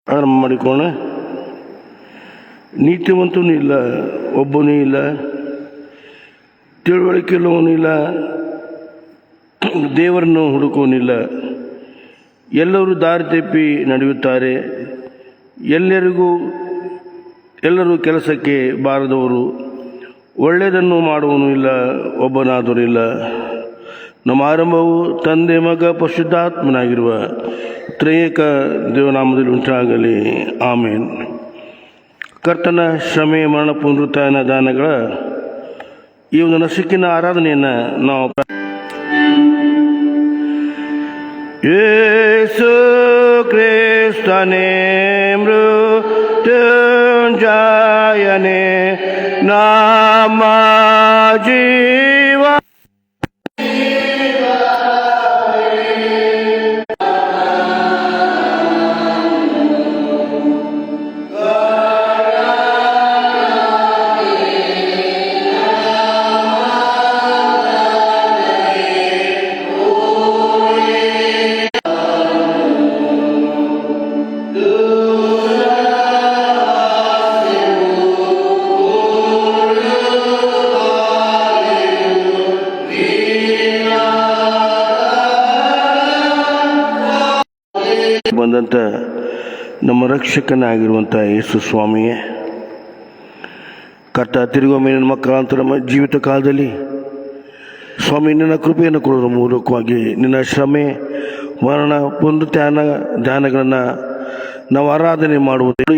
ಆರಂಭ ಮಾಡಿಕೋಣ. ನೀತಿವಂತನೂ ಇಲ್ಲ, ಒಬ್ಬನೂ ಇಲ್ಲ, ತಿಳುವಳಿಕೆ ಇಲ್ಲವನೂ ಇಲ್ಲ, ದೇವರನ್ನು ಹುಡುಕೋನಿಲ್ಲ. ಎಲ್ಲರೂ ದಾರಿ ತಪ್ಪಿ ನಡೆಯುತ್ತಾರೆ, ಎಲ್ಲರೂ ಕೆಲಸಕ್ಕೆ ಬಾರದವರು. ಒಳ್ಳೆಯದನ್ನು ಮಾಡುವನು ಇಲ್ಲ, ಒಬ್ಬನಾದರೂ ಇಲ್ಲ. ನಮ್ಮ ಆರಂಭವು ತಂದೆ, ಮಗ, ಪರಿಶುದ್ಧಾತ್ಮನಾಗಿರುವ ತ್ರಿಯೇಕ ದೇವನಾಮದಲ್ಲಿ ಉಂಟಾಗಲಿ. ಆಮೇನ್. ಕರ್ತನ ಶ್ರಮೆ, ಮರಣ, ಪುನರುತ್ಥಾನ, ದಾನಗಳ ಈ ಒಂದು ನಸುಕಿನ ಆರಾಧನೆಯನ್ನು ನಾವು ಯೇಸು ಕ್ರಿಸ್ತನೇ ಮೃತ್ಯುಂಜಯನೇ ನಮ್ಮ ಜೀವ ಬಂದಂಥ ನಮ್ಮ ರಕ್ಷಕನಾಗಿರುವಂಥ ಯೇಸು ಸ್ವಾಮಿಯೇ, ಕರ್ತ, ತಿರುಗೊಮ್ಮೆ ನನ್ನ ಮಕ್ಕಳಂತ ನಮ್ಮ ಜೀವಿತ ಕಾಲದಲ್ಲಿ ಸ್ವಾಮಿ ನಿನ್ನ ಕೃಪೆಯನ್ನು ಕೊಡೋದ್ರ ಮೂಲಕವಾಗಿ ನಿನ್ನ ಶ್ರಮೆ, ಮರಣ, ಪುನರುತ್ಥಾನ, ಧ್ಯಾನಗಳನ್ನು ನಾವು ಆರಾಧನೆ ಮಾಡುವುದು.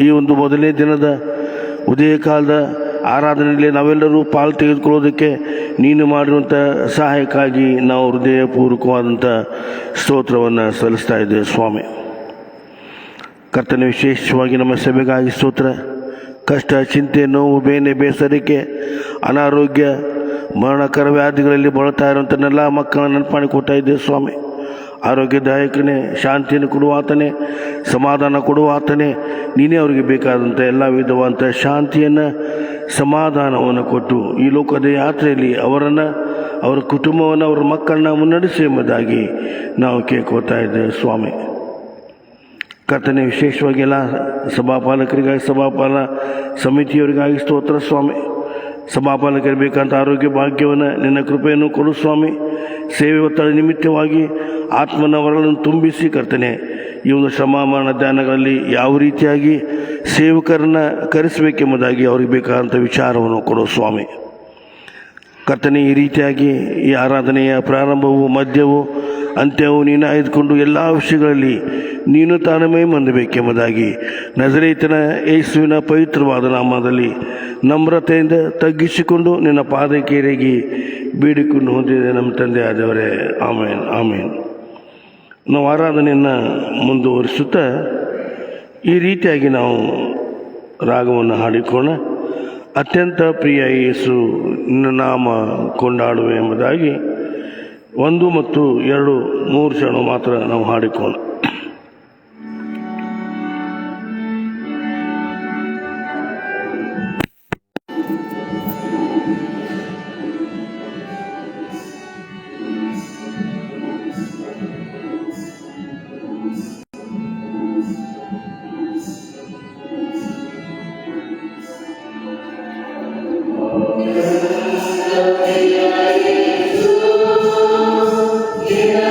ಈ ಒಂದು ಮೊದಲನೇ ದಿನದ ಉದಯ ಕಾಲದ ಆರಾಧನೆಯಲ್ಲಿ ನಾವೆಲ್ಲರೂ ಪಾಲು ತೆಗೆದುಕೊಳ್ಳೋದಕ್ಕೆ ನೀನು ಮಾಡಿರುವಂಥ ಸಹಾಯಕ್ಕಾಗಿ ನಾವು ಹೃದಯಪೂರ್ವಕವಾದಂಥ ಸ್ತೋತ್ರವನ್ನು ಸಲ್ಲಿಸ್ತಾ ಇದ್ದೇವೆ ಸ್ವಾಮಿ. ಕರ್ತನ, ವಿಶೇಷವಾಗಿ ನಮ್ಮ ಸಭೆಗಾಗಿ ಸ್ತೋತ್ರ. ಕಷ್ಟ, ಚಿಂತೆ, ನೋವು, ಬೇನೆ, ಬೇಸರಿಕೆ, ಅನಾರೋಗ್ಯ, ಮರಣಕರ ವ್ಯಾಧಿಗಳಲ್ಲಿ ಬಳಲ್ತಾ ಇರುವಂಥನ್ನೆಲ್ಲ ಮಕ್ಕಳನ್ನು ನೆನಪು ಕೊಡ್ತಾ ಇದ್ದೇವೆ ಸ್ವಾಮಿ. ಆರೋಗ್ಯದಾಯಕನೇ, ಶಾಂತಿಯನ್ನು ಕೊಡುವ ಆತನೇ, ಸಮಾಧಾನ ಕೊಡುವ ಆತನೇ, ನೀನೇ ಅವರಿಗೆ ಬೇಕಾದಂಥ ಎಲ್ಲ ವಿಧವಾದಂಥ ಶಾಂತಿಯನ್ನು, ಸಮಾಧಾನವನ್ನು ಕೊಟ್ಟು ಈ ಲೋಕದ ಯಾತ್ರೆಯಲ್ಲಿ ಅವರನ್ನು, ಅವರ ಕುಟುಂಬವನ್ನು, ಅವರ ಮಕ್ಕಳನ್ನ ಮುನ್ನಡೆಸಿ ಎಂಬುದಾಗಿ ನಾವು ಕೇಳ್ಕೊಳ್ತಾ ಇದ್ದೇವೆ ಸ್ವಾಮಿ. ಕರ್ತನೆ, ವಿಶೇಷವಾಗಿ ಎಲ್ಲ ಸಭಾಪಾಲಕರಿಗಾಗಿ, ಸಭಾಪಾಲ ಸಮಿತಿಯವರಿಗಾಗಿ ಸ್ತೋತ್ರ ಸ್ವಾಮಿ. ಸಭಾಪಾಲಕರಿಗೆ ಬೇಕಂತ ಆರೋಗ್ಯ ಭಾಗ್ಯವನ್ನು, ನಿನ್ನ ಕೃಪೆಯನ್ನು ಕೊಡು ಸ್ವಾಮಿ. ಸೇವೆ ಒತ್ತಡ ನಿಮಿತ್ತವಾಗಿ ಆತ್ಮನ ವರಗಳನ್ನು ತುಂಬಿಸಿ ಕರ್ತನೆ, ಈ ಒಂದು ಶ್ರಮ, ಮರಣ, ಧ್ಯಾನಗಳಲ್ಲಿ ಯಾವ ರೀತಿಯಾಗಿ ಸೇವಕರನ್ನು ಕರೆಸಬೇಕೆಂಬುದಾಗಿ ಅವ್ರಿಗೆ ಬೇಕಾದಂಥ ವಿಚಾರವನ್ನು ಕೊಡು ಸ್ವಾಮಿ. ಕರ್ತನೆ, ಈ ರೀತಿಯಾಗಿ ಈ ಆರಾಧನೆಯ ಪ್ರಾರಂಭವು, ಮಧ್ಯವು, ಅಂತ್ಯವು ನೀನು ಆಯ್ದುಕೊಂಡು ಎಲ್ಲ ವಿಷಯಗಳಲ್ಲಿ ನೀನು ತಾಳ್ಮೆ ಹೊಂದಬೇಕೆಂಬುದಾಗಿ ನಜರೇತಿನ ಯೇಸುವಿನ ಪವಿತ್ರವಾದ ನಾಮದಲ್ಲಿ ನಮ್ರತೆಯಿಂದ ತಗ್ಗಿಸಿಕೊಂಡು ನಿನ್ನ ಪಾದಕೇರಿಗೆ ಬೇಡಿಕೊಂಡು ಹೊಂದಿದೆ ನಮ್ಮ ತಂದೆ ಆದವರೇ. ಆಮೇನ್, ಆಮೇನ್. ನಾವು ಆರಾಧನೆಯನ್ನು ಮುಂದುವರಿಸುತ್ತಾ ಈ ರೀತಿಯಾಗಿ ನಾವು ರಾಗವನ್ನು ಹಾಡಿಕೋಣ. ಅತ್ಯಂತ ಪ್ರಿಯ ಯೇಸು ನಿನ್ನ ನಾಮ ಕೊಂಡಾಡುವೆ ಎಂಬುದಾಗಿ 1 ಮತ್ತು 2, 3 ಕ್ಷಣ ಮಾತ್ರ ನಾವು ಹಾಡಿಕೋಣ. Yeah.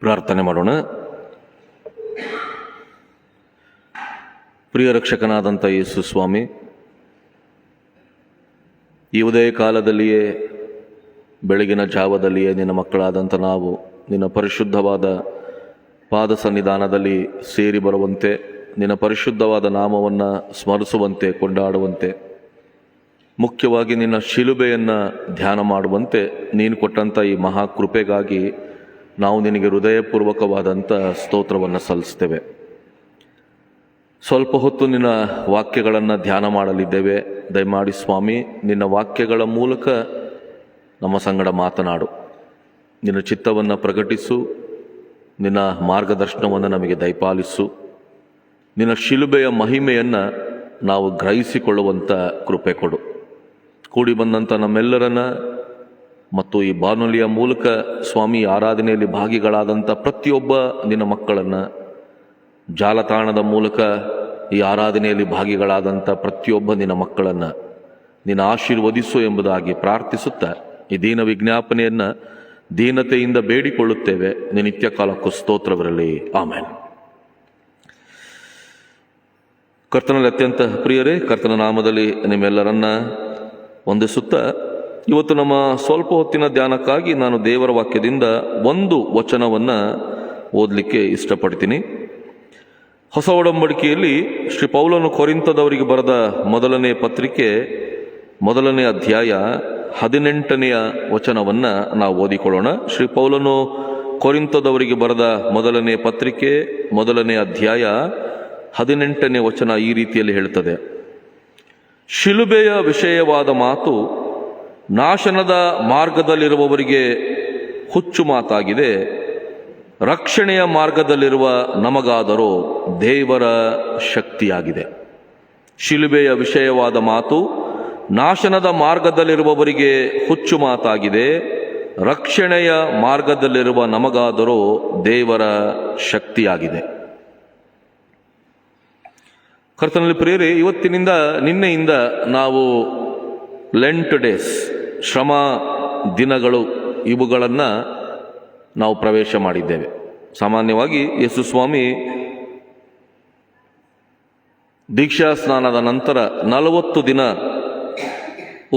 ಪ್ರಾರ್ಥನೆ ಮಾಡೋಣ. ಪ್ರಿಯ ರಕ್ಷಕನಾದಂಥ ಯೇಸು ಸ್ವಾಮಿ, ಈ ಉದಯ ಕಾಲದಲ್ಲಿಯೇ, ಬೆಳಗಿನ ಜಾವದಲ್ಲಿಯೇ ನಿನ್ನ ಮಕ್ಕಳಾದಂಥ ನಾವು ನಿನ್ನ ಪರಿಶುದ್ಧವಾದ ಪಾದ ಸನ್ನಿಧಾನದಲ್ಲಿ ಸೇರಿ ಬರುವಂತೆ, ನಿನ್ನ ಪರಿಶುದ್ಧವಾದ ನಾಮವನ್ನು ಸ್ಮರಿಸುವಂತೆ, ಕೊಂಡಾಡುವಂತೆ, ಮುಖ್ಯವಾಗಿ ನಿನ್ನ ಶಿಲುಬೆಯನ್ನು ಧ್ಯಾನ ಮಾಡುವಂತೆ ನೀನು ಕೊಟ್ಟಂಥ ಈ ಮಹಾಕೃಪೆಗಾಗಿ ನಾವು ನಿನಗೆ ಹೃದಯಪೂರ್ವಕವಾದಂಥ ಸ್ತೋತ್ರವನ್ನು ಸಲ್ಲಿಸ್ತೇವೆ. ಸ್ವಲ್ಪ ಹೊತ್ತು ನಿನ್ನ ವಾಕ್ಯಗಳನ್ನು ಧ್ಯಾನ ಮಾಡಲಿದ್ದೇವೆ. ದಯಮಾಡಿ ಸ್ವಾಮಿ, ನಿನ್ನ ವಾಕ್ಯಗಳ ಮೂಲಕ ನಮ್ಮ ಸಂಗಡ ಮಾತನಾಡು. ನಿನ್ನ ಚಿತ್ತವನ್ನು ಪ್ರಕಟಿಸು, ನಿನ್ನ ಮಾರ್ಗದರ್ಶನವನ್ನು ನಮಗೆ ದಯಪಾಲಿಸು. ನಿನ್ನ ಶಿಲುಬೆಯ ಮಹಿಮೆಯನ್ನು ನಾವು ಗ್ರಹಿಸಿಕೊಳ್ಳುವಂಥ ಕೃಪೆ ಕೊಡು. ಕೂಡಿ ಬಂದಂಥ ನಮ್ಮೆಲ್ಲರನ್ನ ಮತ್ತು ಈ ಬಾನುಲಿಯ ಮೂಲಕ ಸ್ವಾಮಿ ಆರಾಧನೆಯಲ್ಲಿ ಭಾಗಿಗಳಾದಂಥ ಪ್ರತಿಯೊಬ್ಬ ನಿನ್ನ ಮಕ್ಕಳನ್ನು, ಜಾಲತಾಣದ ಮೂಲಕ ಈ ಆರಾಧನೆಯಲ್ಲಿ ಭಾಗಿಗಳಾದಂಥ ಪ್ರತಿಯೊಬ್ಬ ನಿನ್ನ ಮಕ್ಕಳನ್ನು ನೀನು ಆಶೀರ್ವದಿಸು ಎಂಬುದಾಗಿ ಪ್ರಾರ್ಥಿಸುತ್ತಾ ಈ ದೀನ ವಿಜ್ಞಾಪನೆಯನ್ನು ದೀನತೆಯಿಂದ ಬೇಡಿಕೊಳ್ಳುತ್ತೇವೆ. ನಿತ್ಯ ಕಾಲಕ್ಕೂ ಸ್ತೋತ್ರವಿರಲಿ. ಆಮೇನ್. ಕರ್ತನಲ್ಲಿ ಅತ್ಯಂತ ಪ್ರಿಯರೇ, ಕರ್ತನ ನಾಮದಲ್ಲಿ ನಿಮ್ಮೆಲ್ಲರನ್ನ ವಂದಿಸುತ್ತಾ, ಇವತ್ತು ನಮ್ಮ ಸ್ವಲ್ಪ ಹೊತ್ತಿನ ಧ್ಯಾನಕ್ಕಾಗಿ ನಾನು ದೇವರ ವಾಕ್ಯದಿಂದ ಒಂದು ವಚನವನ್ನು ಓದಲಿಕ್ಕೆ ಇಷ್ಟಪಡ್ತೀನಿ. ಹೊಸ ಒಡಂಬಡಿಕೆಯಲ್ಲಿ ಶ್ರೀ ಪೌಲನು ಕೊರಿಂಥದವರಿಗೆ ಬರೆದ ಮೊದಲನೇ ಪತ್ರಿಕೆ 1ನೇ ಅಧ್ಯಾಯ 18ನೆಯ ವಚನವನ್ನು ನಾವು ಓದಿಕೊಳ್ಳೋಣ. ಶ್ರೀ ಪೌಲನು ಕೊರಿಂಥದವರಿಗೆ ಬರೆದ ಮೊದಲನೇ ಪತ್ರಿಕೆ 1ನೇ ಅಧ್ಯಾಯ 18ನೇ ವಚನ ಈ ರೀತಿಯಲ್ಲಿ ಹೇಳ್ತದೆ: ಶಿಲುಬೆಯ ವಿಷಯವಾದ ಮಾತು ನಾಶನದ ಮಾರ್ಗದಲ್ಲಿರುವವರಿಗೆ ಹುಚ್ಚು ಮಾತಾಗಿದೆ, ರಕ್ಷಣೆಯ ಮಾರ್ಗದಲ್ಲಿರುವ ನಮಗಾದರೂ ದೇವರ ಶಕ್ತಿಯಾಗಿದೆ. ಶಿಲುಬೆಯ ವಿಷಯವಾದ ಮಾತು ನಾಶನದ ಮಾರ್ಗದಲ್ಲಿರುವವರಿಗೆ ಹುಚ್ಚು ಮಾತಾಗಿದೆ, ರಕ್ಷಣೆಯ ಮಾರ್ಗದಲ್ಲಿರುವ ನಮಗಾದರೂ ದೇವರ ಶಕ್ತಿಯಾಗಿದೆ. ಕರ್ತನಲ್ಲಿ ಪ್ರಿಯರೇ, ಇವತ್ತಿನಿಂದ ನಿನ್ನೆಯಿಂದ ನಾವು ಲೆಂಟ್ ಡೇಸ್, ಶ್ರಮ ದಿನಗಳು, ಇವುಗಳನ್ನು ನಾವು ಪ್ರವೇಶ ಮಾಡಿದ್ದೇವೆ. ಸಾಮಾನ್ಯವಾಗಿ ಯೇಸು ಸ್ವಾಮಿ ದೀಕ್ಷಾ ಸ್ನಾನದ ನಂತರ 40 ದಿನ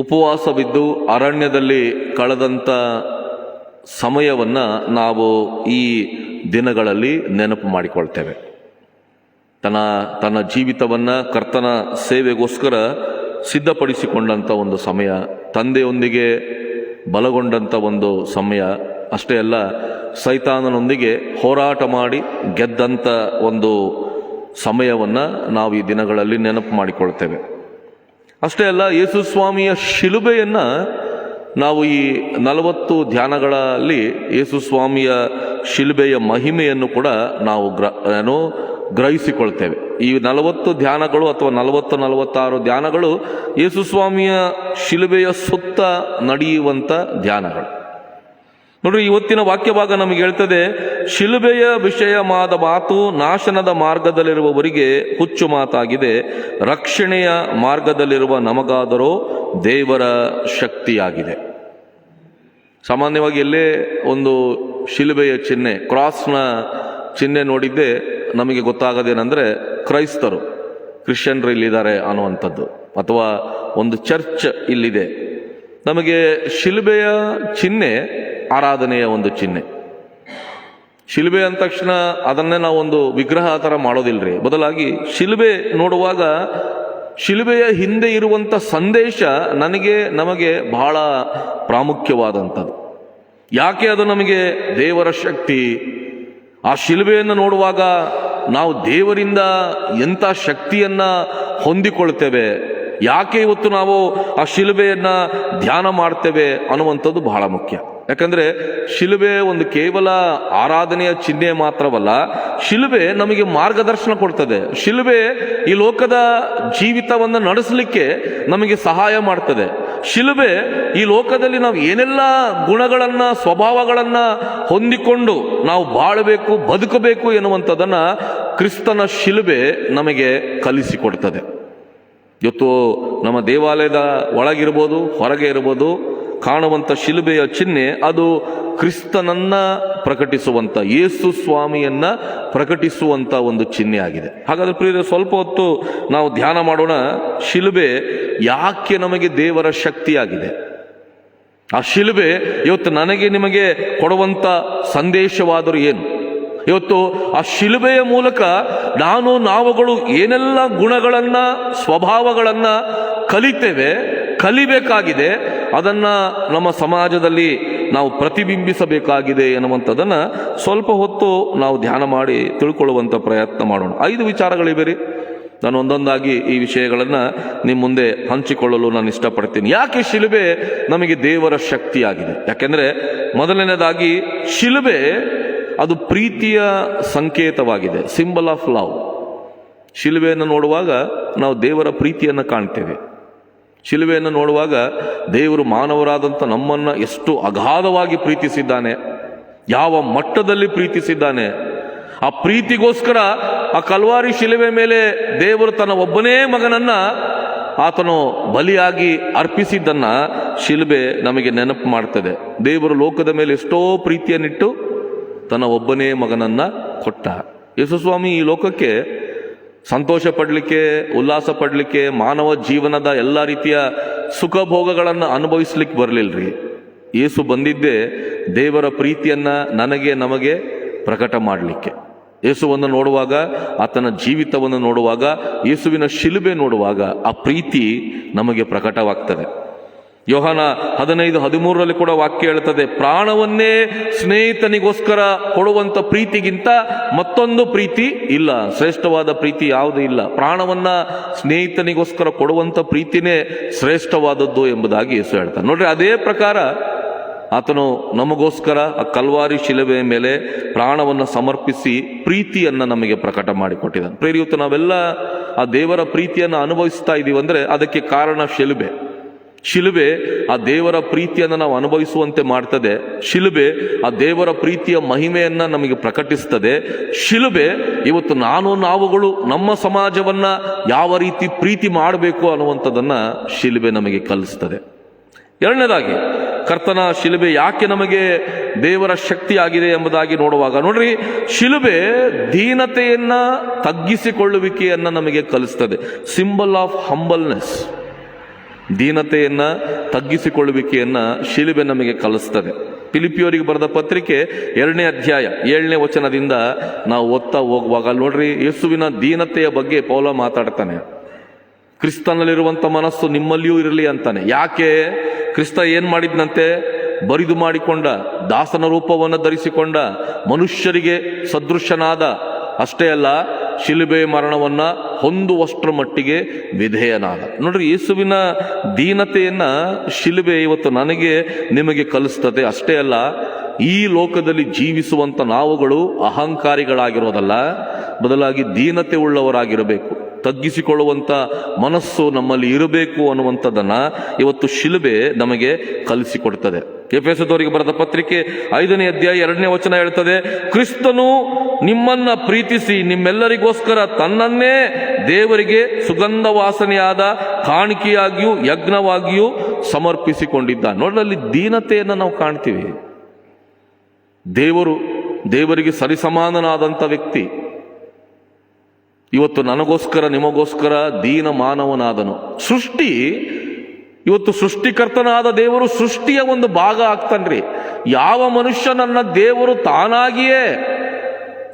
ಉಪವಾಸವಿದ್ದು ಅರಣ್ಯದಲ್ಲಿ ಕಳೆದಂಥ ಸಮಯವನ್ನು ನಾವು ಈ ದಿನಗಳಲ್ಲಿ ನೆನಪು ಮಾಡಿಕೊಳ್ತೇವೆ. ತನ್ನ ಜೀವಿತವನ್ನು ಕರ್ತನ ಸೇವೆಗೋಸ್ಕರ ಸಿದ್ಧಪಡಿಸಿಕೊಂಡಂಥ ಒಂದು ಸಮಯ, ತಂದೆಯೊಂದಿಗೆ ಬಲಗೊಂಡಂಥ ಒಂದು ಸಮಯ. ಅಷ್ಟೇ ಅಲ್ಲ, ಸೈತಾನನೊಂದಿಗೆ ಹೋರಾಟ ಮಾಡಿ ಗೆದ್ದಂಥ ಒಂದು ಸಮಯವನ್ನು ನಾವು ಈ ದಿನಗಳಲ್ಲಿ ನೆನಪು ಮಾಡಿಕೊಳ್ತೇವೆ. ಅಷ್ಟೇ ಅಲ್ಲ, ಯೇಸು ಸ್ವಾಮಿಯ ಶಿಲುಬೆಯನ್ನು ನಾವು ಈ 40 ಧ್ಯಾನಗಳಲ್ಲಿ ಯೇಸು ಸ್ವಾಮಿಯ ಶಿಲುಬೆಯ ಮಹಿಮೆಯನ್ನು ಕೂಡ ನಾವು ಗ್ರಹಿಸಿಕೊಳ್ತೇವೆ. ಈ 40 ಧ್ಯಾನಗಳು ಅಥವಾ 40-46 ಧ್ಯಾನಗಳು ಯೇಸು ಸ್ವಾಮಿಯ ಶಿಲುಬೆಯ ಸುತ್ತ ನಡೆಯುವಂಥ ಧ್ಯಾನಗಳು. ನೋಡ್ರಿ, ಇವತ್ತಿನ ವಾಕ್ಯಭಾಗ ನಮಗೆ ಹೇಳ್ತದೆ, ಶಿಲುಬೆಯ ವಿಷಯವಾದ ಮಾತು ನಾಶನದ ಮಾರ್ಗದಲ್ಲಿರುವವರಿಗೆ ಹುಚ್ಚು ಮಾತಾಗಿದೆ, ರಕ್ಷಣೆಯ ಮಾರ್ಗದಲ್ಲಿರುವ ನಮಗಾದರೂ ದೇವರ ಶಕ್ತಿಯಾಗಿದೆ. ಸಾಮಾನ್ಯವಾಗಿ ಎಲ್ಲೇ ಒಂದು ಶಿಲುಬೆಯ ಚಿಹ್ನೆ, ಕ್ರಾಸ್ನ ಚಿಹ್ನೆ ನೋಡಿದ್ದೆ ನಮಗೆ ಗೊತ್ತಾಗೋದೇನೆಂದರೆ ಕ್ರಿಶ್ಚಿಯನ್ರು ಇಲ್ಲಿದ್ದಾರೆ ಅನ್ನುವಂಥದ್ದು, ಅಥವಾ ಒಂದು ಚರ್ಚ್ ಇಲ್ಲಿದೆ. ನಮಗೆ ಶಿಲುಬೆಯ ಚಿಹ್ನೆ ಆರಾಧನೆಯ ಒಂದು ಚಿಹ್ನೆ. ಶಿಲುಬೆ ಅಂದ ತಕ್ಷಣ ಅದನ್ನೇ ನಾವು ಒಂದು ವಿಗ್ರಹ ಥರ ಮಾಡೋದಿಲ್ರಿ. ಬದಲಾಗಿ ಶಿಲುಬೆ ನೋಡುವಾಗ ಶಿಲುಬೆಯ ಹಿಂದೆ ಇರುವಂಥ ಸಂದೇಶ ನಮಗೆ ಬಹಳ ಪ್ರಾಮುಖ್ಯವಾದಂಥದ್ದು. ಯಾಕೆ ಅದು ನಮಗೆ ದೇವರ ಶಕ್ತಿ? ಆ ಶಿಲುಬೆಯನ್ನು ನೋಡುವಾಗ ನಾವು ದೇವರಿಂದ ಎಂಥ ಶಕ್ತಿಯನ್ನು ಹೊಂದಿಕೊಳ್ತೇವೆ, ಯಾಕೆ ಇವತ್ತು ನಾವು ಆ ಶಿಲುಬೆಯನ್ನು ಧ್ಯಾನ ಮಾಡ್ತೇವೆ ಅನ್ನುವಂಥದ್ದು ಬಹಳ ಮುಖ್ಯ. ಯಾಕಂದರೆ ಶಿಲುಬೆ ಒಂದು ಕೇವಲ ಆರಾಧನೆಯ ಚಿಹ್ನೆ ಮಾತ್ರವಲ್ಲ, ಶಿಲುಬೆ ನಮಗೆ ಮಾರ್ಗದರ್ಶನ ಕೊಡ್ತದೆ. ಶಿಲುಬೆ ಈ ಲೋಕದ ಜೀವಿತವನ್ನು ನಡೆಸಲಿಕ್ಕೆ ನಮಗೆ ಸಹಾಯ ಮಾಡ್ತದೆ. ಶಿಲುಬೆ ಈ ಲೋಕದಲ್ಲಿ ನಾವು ಏನೆಲ್ಲ ಗುಣಗಳನ್ನು, ಸ್ವಭಾವಗಳನ್ನು ಹೊಂದಿಕೊಂಡು ನಾವು ಬಾಳಬೇಕು, ಬದುಕಬೇಕು ಎನ್ನುವಂಥದ್ದನ್ನು ಕ್ರಿಸ್ತನ ಶಿಲುಬೆ ನಮಗೆ ಕಲಿಸಿಕೊಡ್ತದೆ. ಇವತ್ತು ನಮ್ಮ ದೇವಾಲಯದ ಒಳಗಿರ್ಬೋದು, ಹೊರಗೆ ಇರ್ಬೋದು, ಕಾಣುವಂಥ ಶಿಲುಬೆಯ ಚಿಹ್ನೆ ಅದು ಕ್ರಿಸ್ತನನ್ನ ಪ್ರಕಟಿಸುವಂಥ, ಯೇಸು ಸ್ವಾಮಿಯನ್ನ ಪ್ರಕಟಿಸುವಂಥ ಒಂದು ಚಿಹ್ನೆ ಆಗಿದೆ. ಹಾಗಾದ್ರೆ ಪ್ರಿಯರೇ, ಸ್ವಲ್ಪ ಹೊತ್ತು ನಾವು ಧ್ಯಾನ ಮಾಡೋಣ. ಶಿಲುಬೆ ಯಾಕೆ ನಮಗೆ ದೇವರ ಶಕ್ತಿಯಾಗಿದೆ? ಆ ಶಿಲುಬೆ ಇವತ್ತು ನನಗೆ ನಿಮಗೆ ಕೊಡುವಂಥ ಸಂದೇಶವಾದರೂ ಏನು? ಇವತ್ತು ಆ ಶಿಲುಬೆಯ ಮೂಲಕ ನಾವುಗಳು ಏನೆಲ್ಲ ಗುಣಗಳನ್ನು, ಸ್ವಭಾವಗಳನ್ನು ಕಲಿಬೇಕಾಗಿದೆ, ಅದನ್ನು ನಮ್ಮ ಸಮಾಜದಲ್ಲಿ ನಾವು ಪ್ರತಿಬಿಂಬಿಸಬೇಕಾಗಿದೆ ಎನ್ನುವಂಥದ್ದನ್ನು ಸ್ವಲ್ಪ ಹೊತ್ತು ನಾವು ಧ್ಯಾನ ಮಾಡಿ ತಿಳ್ಕೊಳ್ಳುವಂಥ ಪ್ರಯತ್ನ ಮಾಡೋಣ. 5 ವಿಚಾರಗಳಿವೆ ರೀ. ನಾನು ಒಂದೊಂದಾಗಿ ಈ ವಿಷಯಗಳನ್ನು ನಿಮ್ಮ ಮುಂದೆ ಹಂಚಿಕೊಳ್ಳಲು ನಾನು ಇಷ್ಟಪಡ್ತೀನಿ. ಯಾಕೆ ಶಿಲುಬೆ ನಮಗೆ ದೇವರ ಶಕ್ತಿಯಾಗಿದೆ? ಯಾಕೆಂದರೆ ಮೊದಲನೇದಾಗಿ ಶಿಲುಬೆ ಅದು ಪ್ರೀತಿಯ ಸಂಕೇತವಾಗಿದೆ, ಸಿಂಬಲ್ ಆಫ್ ಲವ್. ಶಿಲುಬೆಯನ್ನು ನೋಡುವಾಗ ನಾವು ದೇವರ ಪ್ರೀತಿಯನ್ನು ಕಾಣ್ತೇವೆ. ಶಿಲುಬೆಯನ್ನು ನೋಡುವಾಗ ದೇವರು ಮಾನವರಾದಂಥ ನಮ್ಮನ್ನು ಎಷ್ಟು ಅಗಾಧವಾಗಿ ಪ್ರೀತಿಸಿದ್ದಾನೆ, ಯಾವ ಮಟ್ಟದಲ್ಲಿ ಪ್ರೀತಿಸಿದ್ದಾನೆ. ಆ ಪ್ರೀತಿಗೋಸ್ಕರ ಆ ಕಲ್ವಾರಿ ಶಿಲುಬೆ ಮೇಲೆ ದೇವರು ತನ್ನ ಒಬ್ಬನೇ ಮಗನನ್ನ ಆತನು ಬಲಿಯಾಗಿ ಅರ್ಪಿಸಿದ್ದನ್ನ ಶಿಲುಬೆ ನಮಗೆ ನೆನಪು ಮಾಡ್ತದೆ. ದೇವರು ಲೋಕದ ಮೇಲೆ ಎಷ್ಟೋ ಪ್ರೀತಿಯನ್ನಿಟ್ಟು ತನ್ನ ಒಬ್ಬನೇ ಮಗನನ್ನ ಕೊಟ್ಟ. ಯೇಸುಸ್ವಾಮಿ ಈ ಲೋಕಕ್ಕೆ ಸಂತೋಷ ಪಡಲಿಕ್ಕೆ, ಉಲ್ಲಾಸ ಪಡಲಿಕ್ಕೆ, ಮಾನವ ಜೀವನದ ಎಲ್ಲ ರೀತಿಯ ಸುಖ ಭೋಗಗಳನ್ನು ಅನುಭವಿಸ್ಲಿಕ್ಕೆ ಬರಲಿಲ್ಲರಿ. ಯೇಸು ಬಂದಿದ್ದೇ ದೇವರ ಪ್ರೀತಿಯನ್ನ ನಮಗೆ ಪ್ರಕಟ ಮಾಡಲಿಕ್ಕೆ. ಯೇಸುವನ್ನು ನೋಡುವಾಗ, ಆತನ ಜೀವಿತವನ್ನು ನೋಡುವಾಗ, ಯೇಸುವಿನ ಶಿಲುಬೆ ನೋಡುವಾಗ ಆ ಪ್ರೀತಿ ನಮಗೆ ಪ್ರಕಟವಾಗ್ತದೆ. ಯೋಹಾನ 15:13 ಕೂಡ ವಾಕ್ಯ ಹೇಳ್ತದೆ, ಪ್ರಾಣವನ್ನೇ ಸ್ನೇಹಿತನಿಗೋಸ್ಕರ ಕೊಡುವಂಥ ಪ್ರೀತಿಗಿಂತ ಮತ್ತೊಂದು ಪ್ರೀತಿ ಇಲ್ಲ, ಶ್ರೇಷ್ಠವಾದ ಪ್ರೀತಿ ಯಾವುದೂ ಇಲ್ಲ. ಪ್ರಾಣವನ್ನ ಸ್ನೇಹಿತನಿಗೋಸ್ಕರ ಕೊಡುವಂಥ ಪ್ರೀತಿನೇ ಶ್ರೇಷ್ಠವಾದದ್ದು ಎಂಬುದಾಗಿ ಯೇಸು ಹೇಳ್ತಾನೆ. ನೋಡ್ರಿ, ಅದೇ ಪ್ರಕಾರ ಆತನು ನಮಗೋಸ್ಕರ ಆ ಕಲ್ವಾರಿ ಶಿಲುಬೆಯ ಮೇಲೆ ಪ್ರಾಣವನ್ನು ಸಮರ್ಪಿಸಿ ಪ್ರೀತಿಯನ್ನು ನಮಗೆ ಪ್ರಕಟ ಮಾಡಿಕೊಟ್ಟಿದ್ದಾನೆ. ಪ್ರೇರಿಯುತ ನಾವೆಲ್ಲ ಆ ದೇವರ ಪ್ರೀತಿಯನ್ನು ಅನುಭವಿಸ್ತಾ ಇದ್ದೀವಿ ಅಂದರೆ ಅದಕ್ಕೆ ಕಾರಣ ಶಿಲುಬೆ. ಶಿಲುಬೆ ಆ ದೇವರ ಪ್ರೀತಿಯನ್ನು ನಾವು ಅನುಭವಿಸುವಂತೆ ಮಾಡ್ತದೆ. ಶಿಲುಬೆ ಆ ದೇವರ ಪ್ರೀತಿಯ ಮಹಿಮೆಯನ್ನ ನಮಗೆ ಪ್ರಕಟಿಸ್ತದೆ. ಶಿಲುಬೆ ಇವತ್ತು ನಾವುಗಳು ನಮ್ಮ ಸಮಾಜವನ್ನ ಯಾವ ರೀತಿ ಪ್ರೀತಿ ಮಾಡಬೇಕು ಅನ್ನುವಂಥದ್ದನ್ನ ಶಿಲುಬೆ ನಮಗೆ ಕಲಿಸ್ತದೆ. ಎರಡನೇದಾಗಿ, ಕರ್ತನ ಶಿಲುಬೆ ಯಾಕೆ ನಮಗೆ ದೇವರ ಶಕ್ತಿ ಆಗಿದೆ ಎಂಬುದಾಗಿ ನೋಡುವಾಗ ನೋಡ್ರಿ, ಶಿಲುಬೆ ದೀನತೆಯನ್ನ ತಗ್ಗಿಸಿಕೊಳ್ಳುವಿಕೆಯನ್ನ ನಮಗೆ ಕಲಿಸ್ತದೆ. Symbol of humbleness. ದೀನತೆಯನ್ನ ತಗ್ಗಿಸಿಕೊಳ್ಳುವಿಕೆಯನ್ನ ಶಿಲುಬೆ ನಮಗೆ ಕಲಿಸ್ತದೆ. ಫಿಲಿಪಿಯವರಿಗೆ ಬರೆದ ಪತ್ರಿಕೆ 2ನೇ ಅಧ್ಯಾಯ 7ನೇ ವಚನದಿಂದ ನಾವು ಓದ್ತಾ ಹೋಗುವಾಗ ನೋಡ್ರಿ, ಯೇಸುವಿನ ದೀನತೆಯ ಬಗ್ಗೆ ಪೌಲ ಮಾತಾಡ್ತಾನೆ. ಕ್ರಿಸ್ತನಲ್ಲಿರುವಂಥ ಮನಸ್ಸು ನಿಮ್ಮಲ್ಲಿಯೂ ಇರಲಿ ಅಂತಾನೆ. ಯಾಕೆ? ಕ್ರಿಸ್ತ ಏನ್ ಮಾಡಿದ್ನಂತೆ? ಬರಿದು ಮಾಡಿಕೊಂಡ, ದಾಸನ ರೂಪವನ್ನು ಧರಿಸಿಕೊಂಡ, ಮನುಷ್ಯರಿಗೆ ಸದೃಶನಾದ, ಅಷ್ಟೇ ಅಲ್ಲ ಶಿಲುಬೆ ಮರಣವನ್ನ ಹೊಂದುವಷ್ಟರ ಮಟ್ಟಿಗೆ ವಿಧೇಯನಾದ. ನೋಡ್ರಿ, ಯೇಸುವಿನ ದೀನತೆಯನ್ನ ಶಿಲುಬೆ ಇವತ್ತು ನನಗೆ ನಿಮಗೆ ಕಲಿಸ್ತದೆ. ಅಷ್ಟೇ ಅಲ್ಲ, ಈ ಲೋಕದಲ್ಲಿ ಜೀವಿಸುವಂತ ನಾವುಗಳು ಅಹಂಕಾರಿಗಳಾಗಿರೋದಲ್ಲ, ಬದಲಾಗಿ ದೀನತೆ ಉಳ್ಳವರಾಗಿರಬೇಕು. ತಗ್ಗಿಸಿಕೊಳ್ಳುವಂತ ಮನಸ್ಸು ನಮ್ಮಲ್ಲಿ ಇರಬೇಕು ಅನ್ನುವಂಥದ್ದನ್ನ ಇವತ್ತು ಶಿಲುಬೆ ನಮಗೆ ಕಲಿಸಿಕೊಡ್ತದೆ. ಎಫೆಸದವರಿಗೆ ಬರೆದ ಪತ್ರಿಕೆ 5ನೇ ಅಧ್ಯಾಯ 2ನೇ ವಚನ ಹೇಳ್ತದೆ, ಕ್ರಿಸ್ತನು ನಿಮ್ಮನ್ನ ಪ್ರೀತಿಸಿ ನಿಮ್ಮೆಲ್ಲರಿಗೋಸ್ಕರ ತನ್ನನ್ನೇ ದೇವರಿಗೆ ಸುಗಂಧ ವಾಸನೆಯಾದ ಕಾಣಿಕೆಯಾಗಿಯೂ ಯಜ್ಞವಾಗಿಯೂ ಸಮರ್ಪಿಸಿಕೊಂಡಿದ್ದ. ನೋಡಲ್ಲಿ ದೀನತೆಯನ್ನು ನಾವು ಕಾಣ್ತೀವಿ. ದೇವರಿಗೆ ಸರಿಸಮಾನನಾದಂಥ ವ್ಯಕ್ತಿ ಇವತ್ತು ನನಗೋಸ್ಕರ ನಿಮಗೋಸ್ಕರ ದೀನ ಮಾನವನಾದನು. ಇವತ್ತು ಸೃಷ್ಟಿಕರ್ತನಾದ ದೇವರು ಸೃಷ್ಟಿಯ ಒಂದು ಭಾಗ ಆಗ್ತಾನ್ರಿ. ಯಾವ ಮನುಷ್ಯನನ್ನ ದೇವರು ತಾನಾಗಿಯೇ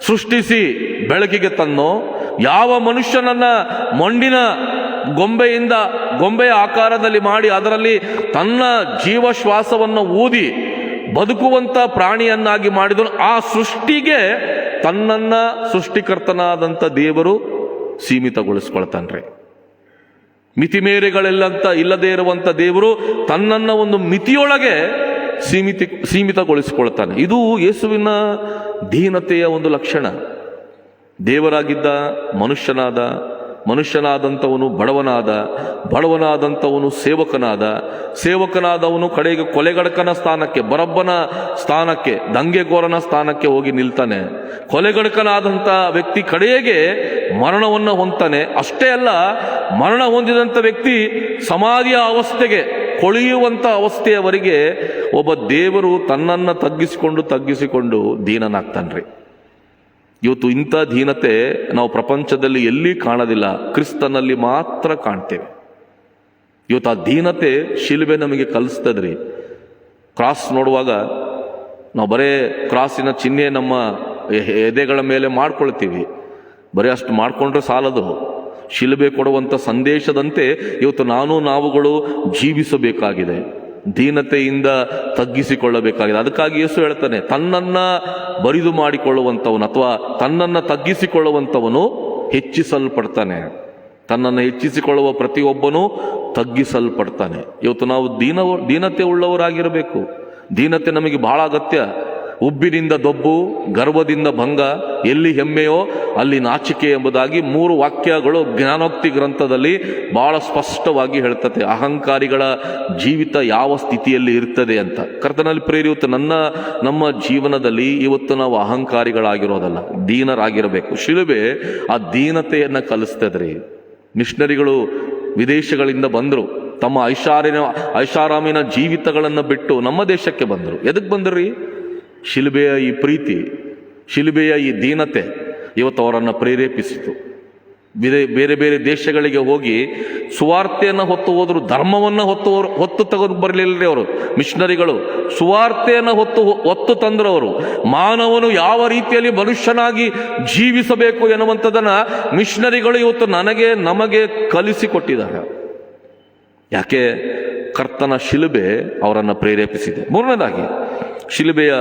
ಸೃಷ್ಟಿಸಿ ಬೆಳಕಿಗೆ ತನ್ನೋ, ಯಾವ ಮನುಷ್ಯನನ್ನ ಮಣ್ಣಿನ ಗೊಂಬೆಯ ಆಕಾರದಲ್ಲಿ ಮಾಡಿ ಅದರಲ್ಲಿ ತನ್ನ ಜೀವಶ್ವಾಸವನ್ನು ಊದಿ ಬದುಕುವಂತ ಪ್ರಾಣಿಯನ್ನಾಗಿ ಮಾಡಿದನು, ಆ ಸೃಷ್ಟಿಗೆ ತನ್ನನ್ನ ಸೃಷ್ಟಿಕರ್ತನಾದಂಥ ದೇವರು ಸೀಮಿತಗೊಳಿಸ್ಕೊಳ್ತಾನ್ರಿ. ಮಿತಿಮೇರೆಗಳೆಲ್ಲಂತ ಇಲ್ಲದೆ ಇರುವಂತ ದೇವರು ತನ್ನನ್ನ ಒಂದು ಮಿತಿಯೊಳಗೆ ಸೀಮಿತಗೊಳಿಸಿಕೊಳ್ತಾನೆ. ಇದು ಯೇಸುವಿನ ದೀನತೆಯ ಒಂದು ಲಕ್ಷಣ. ದೇವರಾಗಿದ್ದ ಮನುಷ್ಯನಾದಂಥವನು ಬಡವನಾದಂಥವನು ಸೇವಕನಾದವನು ಕಡೆಗೆ ಕೊಲೆಗಡಕನ ಸ್ಥಾನಕ್ಕೆ, ಬರಬ್ಬನ ಸ್ಥಾನಕ್ಕೆ, ದಂಗೆಗೋರನ ಸ್ಥಾನಕ್ಕೆ ಹೋಗಿ ನಿಲ್ತಾನೆ. ಕೊಲೆಗಡಕನಾದಂಥ ವ್ಯಕ್ತಿ ಕಡೆಗೆ ಮರಣವನ್ನು ಹೊಂದ್ತಾನೆ. ಅಷ್ಟೇ ಅಲ್ಲ, ಮರಣ ಹೊಂದಿದಂಥ ವ್ಯಕ್ತಿ ಸಮಾಧಿಯ ಅವಸ್ಥೆಗೆ, ಕೊಳೆಯುವಂಥ ಅವಸ್ಥೆಯವರೆಗೆ ಒಬ್ಬ ದೇವರು ತನ್ನನ್ನು ತಗ್ಗಿಸಿಕೊಂಡು ದೀನನಾಗ್ತಾನ್ರಿ. ಇವತ್ತು ಇಂಥ ದೀನತೆ ನಾವು ಪ್ರಪಂಚದಲ್ಲಿ ಎಲ್ಲಿ ಕಾಣೋದಿಲ್ಲ, ಕ್ರಿಸ್ತನಲ್ಲಿ ಮಾತ್ರ ಕಾಣ್ತೇವೆ. ಇವತ್ತು ಆ ದೀನತೆ ಶಿಲುಬೆ ನಮಗೆ ಕಲಿಸ್ತದ್ರಿ. ಕ್ರಾಸ್ ನೋಡುವಾಗ ನಾವು ಬರೇ ಕ್ರಾಸಿನ ಚಿಹ್ನೆ ನಮ್ಮ ಎದೆಗಳ ಮೇಲೆ ಮಾಡ್ಕೊಳ್ತೀವಿ. ಬರೀ ಅಷ್ಟು ಮಾಡ್ಕೊಂಡ್ರೆ ಸಾಲದು. ಶಿಲುಬೆ ಕೊಡುವಂಥ ಸಂದೇಶದಂತೆ ಇವತ್ತು ನಾವುಗಳು ಜೀವಿಸಬೇಕಾಗಿದೆ. ದೀನತೆಯಿಂದ ತಗ್ಗಿಸಿಕೊಳ್ಳಬೇಕಾಗಿದೆ. ಅದಕ್ಕಾಗಿ ಯೇಸು ಹೇಳ್ತಾನೆ, ತನ್ನನ್ನ ಬರಿದು ಮಾಡಿಕೊಳ್ಳುವಂಥವನು ಅಥವಾ ತನ್ನನ್ನ ತಗ್ಗಿಸಿಕೊಳ್ಳುವಂಥವನು ಹೆಚ್ಚಿಸಲ್ಪಡ್ತಾನೆ. ತನ್ನನ್ನು ಹೆಚ್ಚಿಸಿಕೊಳ್ಳುವ ಪ್ರತಿಯೊಬ್ಬನೂ ತಗ್ಗಿಸಲ್ಪಡ್ತಾನೆ. ಇವತ್ತು ನಾವು ದೀನತೆ ಉಳ್ಳವರಾಗಿರಬೇಕು. ದೀನತೆ ನಮಗೆ ಬಹಳ ಅಗತ್ಯ. ಉಬ್ಬಿನಿಂದ ದೊಬ್ಬು, ಗರ್ವದಿಂದ ಭಂಗ, ಎಲ್ಲಿ ಹೆಮ್ಮೆಯೋ ಅಲ್ಲಿ ನಾಚಿಕೆ ಎಂಬುದಾಗಿ 3 ವಾಕ್ಯಗಳು ಜ್ಞಾನೋಕ್ತಿ ಗ್ರಂಥದಲ್ಲಿ ಬಹಳ ಸ್ಪಷ್ಟವಾಗಿ ಹೇಳ್ತದೆ. ಅಹಂಕಾರಿಗಳ ಜೀವಿತ ಯಾವ ಸ್ಥಿತಿಯಲ್ಲಿ ಇರ್ತದೆ ಅಂತ. ಕರ್ತನಲ್ಲಿ ಪ್ರೇರಿಯುತ್ತ ನಮ್ಮ ಜೀವನದಲ್ಲಿ ಇವತ್ತು ನಾವು ಅಹಂಕಾರಿಗಳಾಗಿರೋದಲ್ಲ, ದೀನರಾಗಿರಬೇಕು. ಶಿಲುಬೆ ಆ ದೀನತೆಯನ್ನ ಕಲಿಸ್ತದ್ರಿ. ಮಿಷನರಿಗಳು ವಿದೇಶಗಳಿಂದ ಬಂದರು, ತಮ್ಮ ಐಷಾರಾಮಿನ ಜೀವಿತಗಳನ್ನು ಬಿಟ್ಟು ನಮ್ಮ ದೇಶಕ್ಕೆ ಬಂದರು. ಎದಕ್ಕೆ ಬಂದ್ರಿ? ಶಿಲುಬೆಯ ಈ ಪ್ರೀತಿ, ಶಿಲುಬೆಯ ಈ ದೀನತೆ ಇವತ್ತು ಅವರನ್ನು ಪ್ರೇರೇಪಿಸಿತು. ಬೇರೆ ಬೇರೆ ದೇಶಗಳಿಗೆ ಹೋಗಿ ಸುವಾರ್ತೆಯನ್ನು ಹೊತ್ತು ಹೋದರು. ಧರ್ಮವನ್ನು ಹೊತ್ತು ತೆಗೆದು ಬರಲಿಲ್ಲರಿ ಅವರು ಮಿಷನರಿಗಳು. ಸುವಾರ್ತೆಯನ್ನು ಹೊತ್ತು ತಂದ್ರವರು. ಮಾನವನು ಯಾವ ರೀತಿಯಲ್ಲಿ ಮನುಷ್ಯನಾಗಿ ಜೀವಿಸಬೇಕು ಎನ್ನುವಂಥದ್ದನ್ನ ಮಿಷನರಿಗಳು ಇವತ್ತು ನಮಗೆ ಕಲಿಸಿಕೊಟ್ಟಿದ್ದಾರೆ. ಯಾಕೆ? ಕರ್ತನ ಶಿಲುಬೆ ಅವರನ್ನು ಪ್ರೇರೇಪಿಸಿದೆ. ಮೂರನೇದಾಗಿ ಶಿಲುಬೆಯ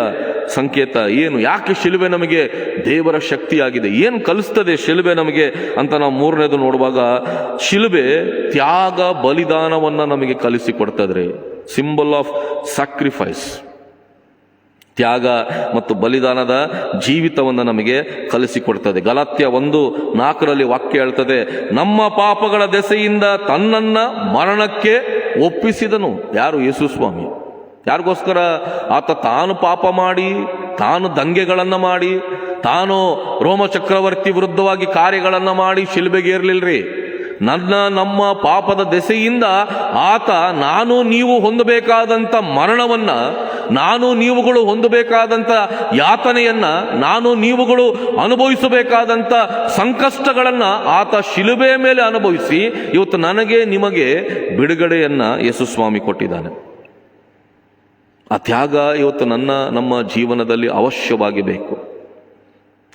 ಸಂಕೇತ ಏನು, ಯಾಕೆ ಶಿಲುಬೆ ನಮಗೆ ದೇವರ ಶಕ್ತಿಯಾಗಿದೆ, ಏನು ಕಲಿಸ್ತದೆ ಶಿಲುಬೆ ನಮಗೆ ಅಂತ ನಾವು ಮೂರನೇದು ನೋಡುವಾಗ, ಶಿಲುಬೆ ತ್ಯಾಗ ಬಲಿದಾನವನ್ನು ನಮಗೆ ಕಲಿಸಿಕೊಡ್ತದ್ರಿ. ಸಿಂಬಲ್ ಆಫ್ ಸ್ಯಾಕ್ರಿಫೈಸ್, ತ್ಯಾಗ ಮತ್ತು ಬಲಿದಾನದ ಜೀವಿತವನ್ನು ನಮಗೆ ಕಲಿಸಿಕೊಡ್ತದೆ. ಗಲಾತ್ಯ 1:4 ವಾಕ್ಯ ಹೇಳ್ತದೆ, ನಮ್ಮ ಪಾಪಗಳ ದೆಸೆಯಿಂದ ತನ್ನನ್ನ ಮರಣಕ್ಕೆ ಒಪ್ಪಿಸಿದನು. ಯಾರು? ಯೇಸು ಸ್ವಾಮಿ. ಯಾರಿಗೋಸ್ಕರ? ಆತ ತಾನು ಪಾಪ ಮಾಡಿ, ತಾನು ದಂಗೆಗಳನ್ನು ಮಾಡಿ, ತಾನು ರೋಮ ಚಕ್ರವರ್ತಿ ವಿರುದ್ಧವಾಗಿ ಕಾರ್ಯಗಳನ್ನು ಮಾಡಿ ಶಿಲುಬೆಗೇರ್ಲಿಲ್ರಿ. ನಮ್ಮ ಪಾಪದ ದೆಸೆಯಿಂದ ಆತ ನಾನು ನೀವು ಹೊಂದಬೇಕಾದಂಥ ಮರಣವನ್ನ, ನಾನು ನೀವುಗಳು ಹೊಂದಬೇಕಾದಂಥ ಯಾತನೆಯನ್ನ, ನಾನು ನೀವುಗಳು ಅನುಭವಿಸಬೇಕಾದಂಥ ಸಂಕಷ್ಟಗಳನ್ನ ಆತ ಶಿಲುಬೆಯ ಮೇಲೆ ಅನುಭವಿಸಿ ಇವತ್ತು ನನಗೆ ನಿಮಗೆ ಬಿಡುಗಡೆಯನ್ನ ಯೇಸು ಸ್ವಾಮಿ ಕೊಟ್ಟಿದ್ದಾನೆ. ಆ ತ್ಯಾಗ ಇವತ್ತು ನಮ್ಮ ಜೀವನದಲ್ಲಿ ಅವಶ್ಯವಾಗಿ ಬೇಕು.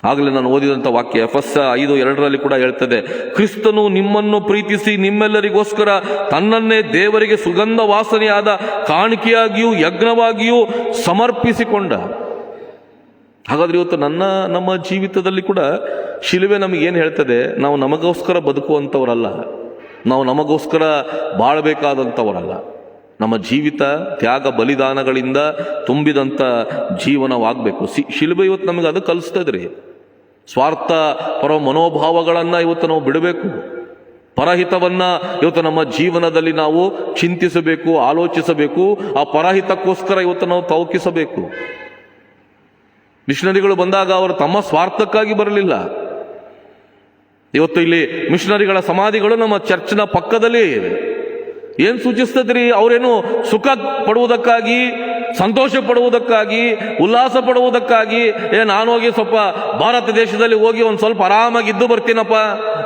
ಆಗಲೇ ನಾನು ಓದಿದಂಥ ವಾಕ್ಯ ಎಫೆಸ 5:2 ಕೂಡ ಹೇಳ್ತದೆ, ಕ್ರಿಸ್ತನು ನಿಮ್ಮನ್ನು ಪ್ರೀತಿಸಿ ನಿಮ್ಮೆಲ್ಲರಿಗೋಸ್ಕರ ತನ್ನನ್ನೇ ದೇವರಿಗೆ ಸುಗಂಧ ವಾಸನೆಯಾದ ಕಾಣಿಕೆಯಾಗಿಯೂ ಯಜ್ಞವಾಗಿಯೂ ಸಮರ್ಪಿಸಿಕೊಂಡ. ಹಾಗಾದ್ರೆ ಇವತ್ತು ನಮ್ಮ ಜೀವಿತದಲ್ಲಿ ಕೂಡ ಶಿಲುಬೆ ನಮಗೇನು ಹೇಳ್ತದೆ? ನಾವು ನಮಗೋಸ್ಕರ ಬದುಕುವಂಥವರಲ್ಲ, ನಾವು ನಮಗೋಸ್ಕರ ಬಾಳಬೇಕಾದಂಥವರಲ್ಲ. ನಮ್ಮ ಜೀವಿತ ತ್ಯಾಗ ಬಲಿದಾನಗಳಿಂದ ತುಂಬಿದಂಥ ಜೀವನವಾಗಬೇಕು. ಶಿಲುಬೆ ಇವತ್ತು ನಮಗೆ ಅದು ಕಲಿಸ್ತದ್ರಿ. ಸ್ವಾರ್ಥ ಪರ ಮನೋಭಾವಗಳನ್ನು ಇವತ್ತು ನಾವು ಬಿಡಬೇಕು. ಪರಹಿತವನ್ನ ಇವತ್ತು ನಮ್ಮ ಜೀವನದಲ್ಲಿ ನಾವು ಚಿಂತಿಸಬೇಕು, ಆಲೋಚಿಸಬೇಕು. ಆ ಪರಹಿತಕ್ಕೋಸ್ಕರ ಇವತ್ತು ನಾವು ತವಕಿಸಬೇಕು. ಮಿಷನರಿಗಳು ಬಂದಾಗ ಅವರು ತಮ್ಮ ಸ್ವಾರ್ಥಕ್ಕಾಗಿ ಬರಲಿಲ್ಲ. ಇವತ್ತು ಇಲ್ಲಿ ಮಿಷನರಿಗಳ ಸಮಾಧಿಗಳು ನಮ್ಮ ಚರ್ಚ್ನ ಪಕ್ಕದಲ್ಲೇ ಇವೆ. ಏನ್ ಸೂಚಿಸ್ತದ್ರಿ? ಅವರೇನು ಸುಖ ಪಡುವುದಕ್ಕಾಗಿ, ಸಂತೋಷ ಪಡುವುದಕ್ಕಾಗಿ, ಉಲ್ಲಾಸ ಪಡುವುದಕ್ಕಾಗಿ, ನಾನು ಹೋಗಿ ಸ್ವಲ್ಪ ಭಾರತ ದೇಶದಲ್ಲಿ ಹೋಗಿ ಒಂದು ಸ್ವಲ್ಪ ಆರಾಮಾಗಿ ಇದ್ದು ಬರ್ತೀನಪ್ಪ,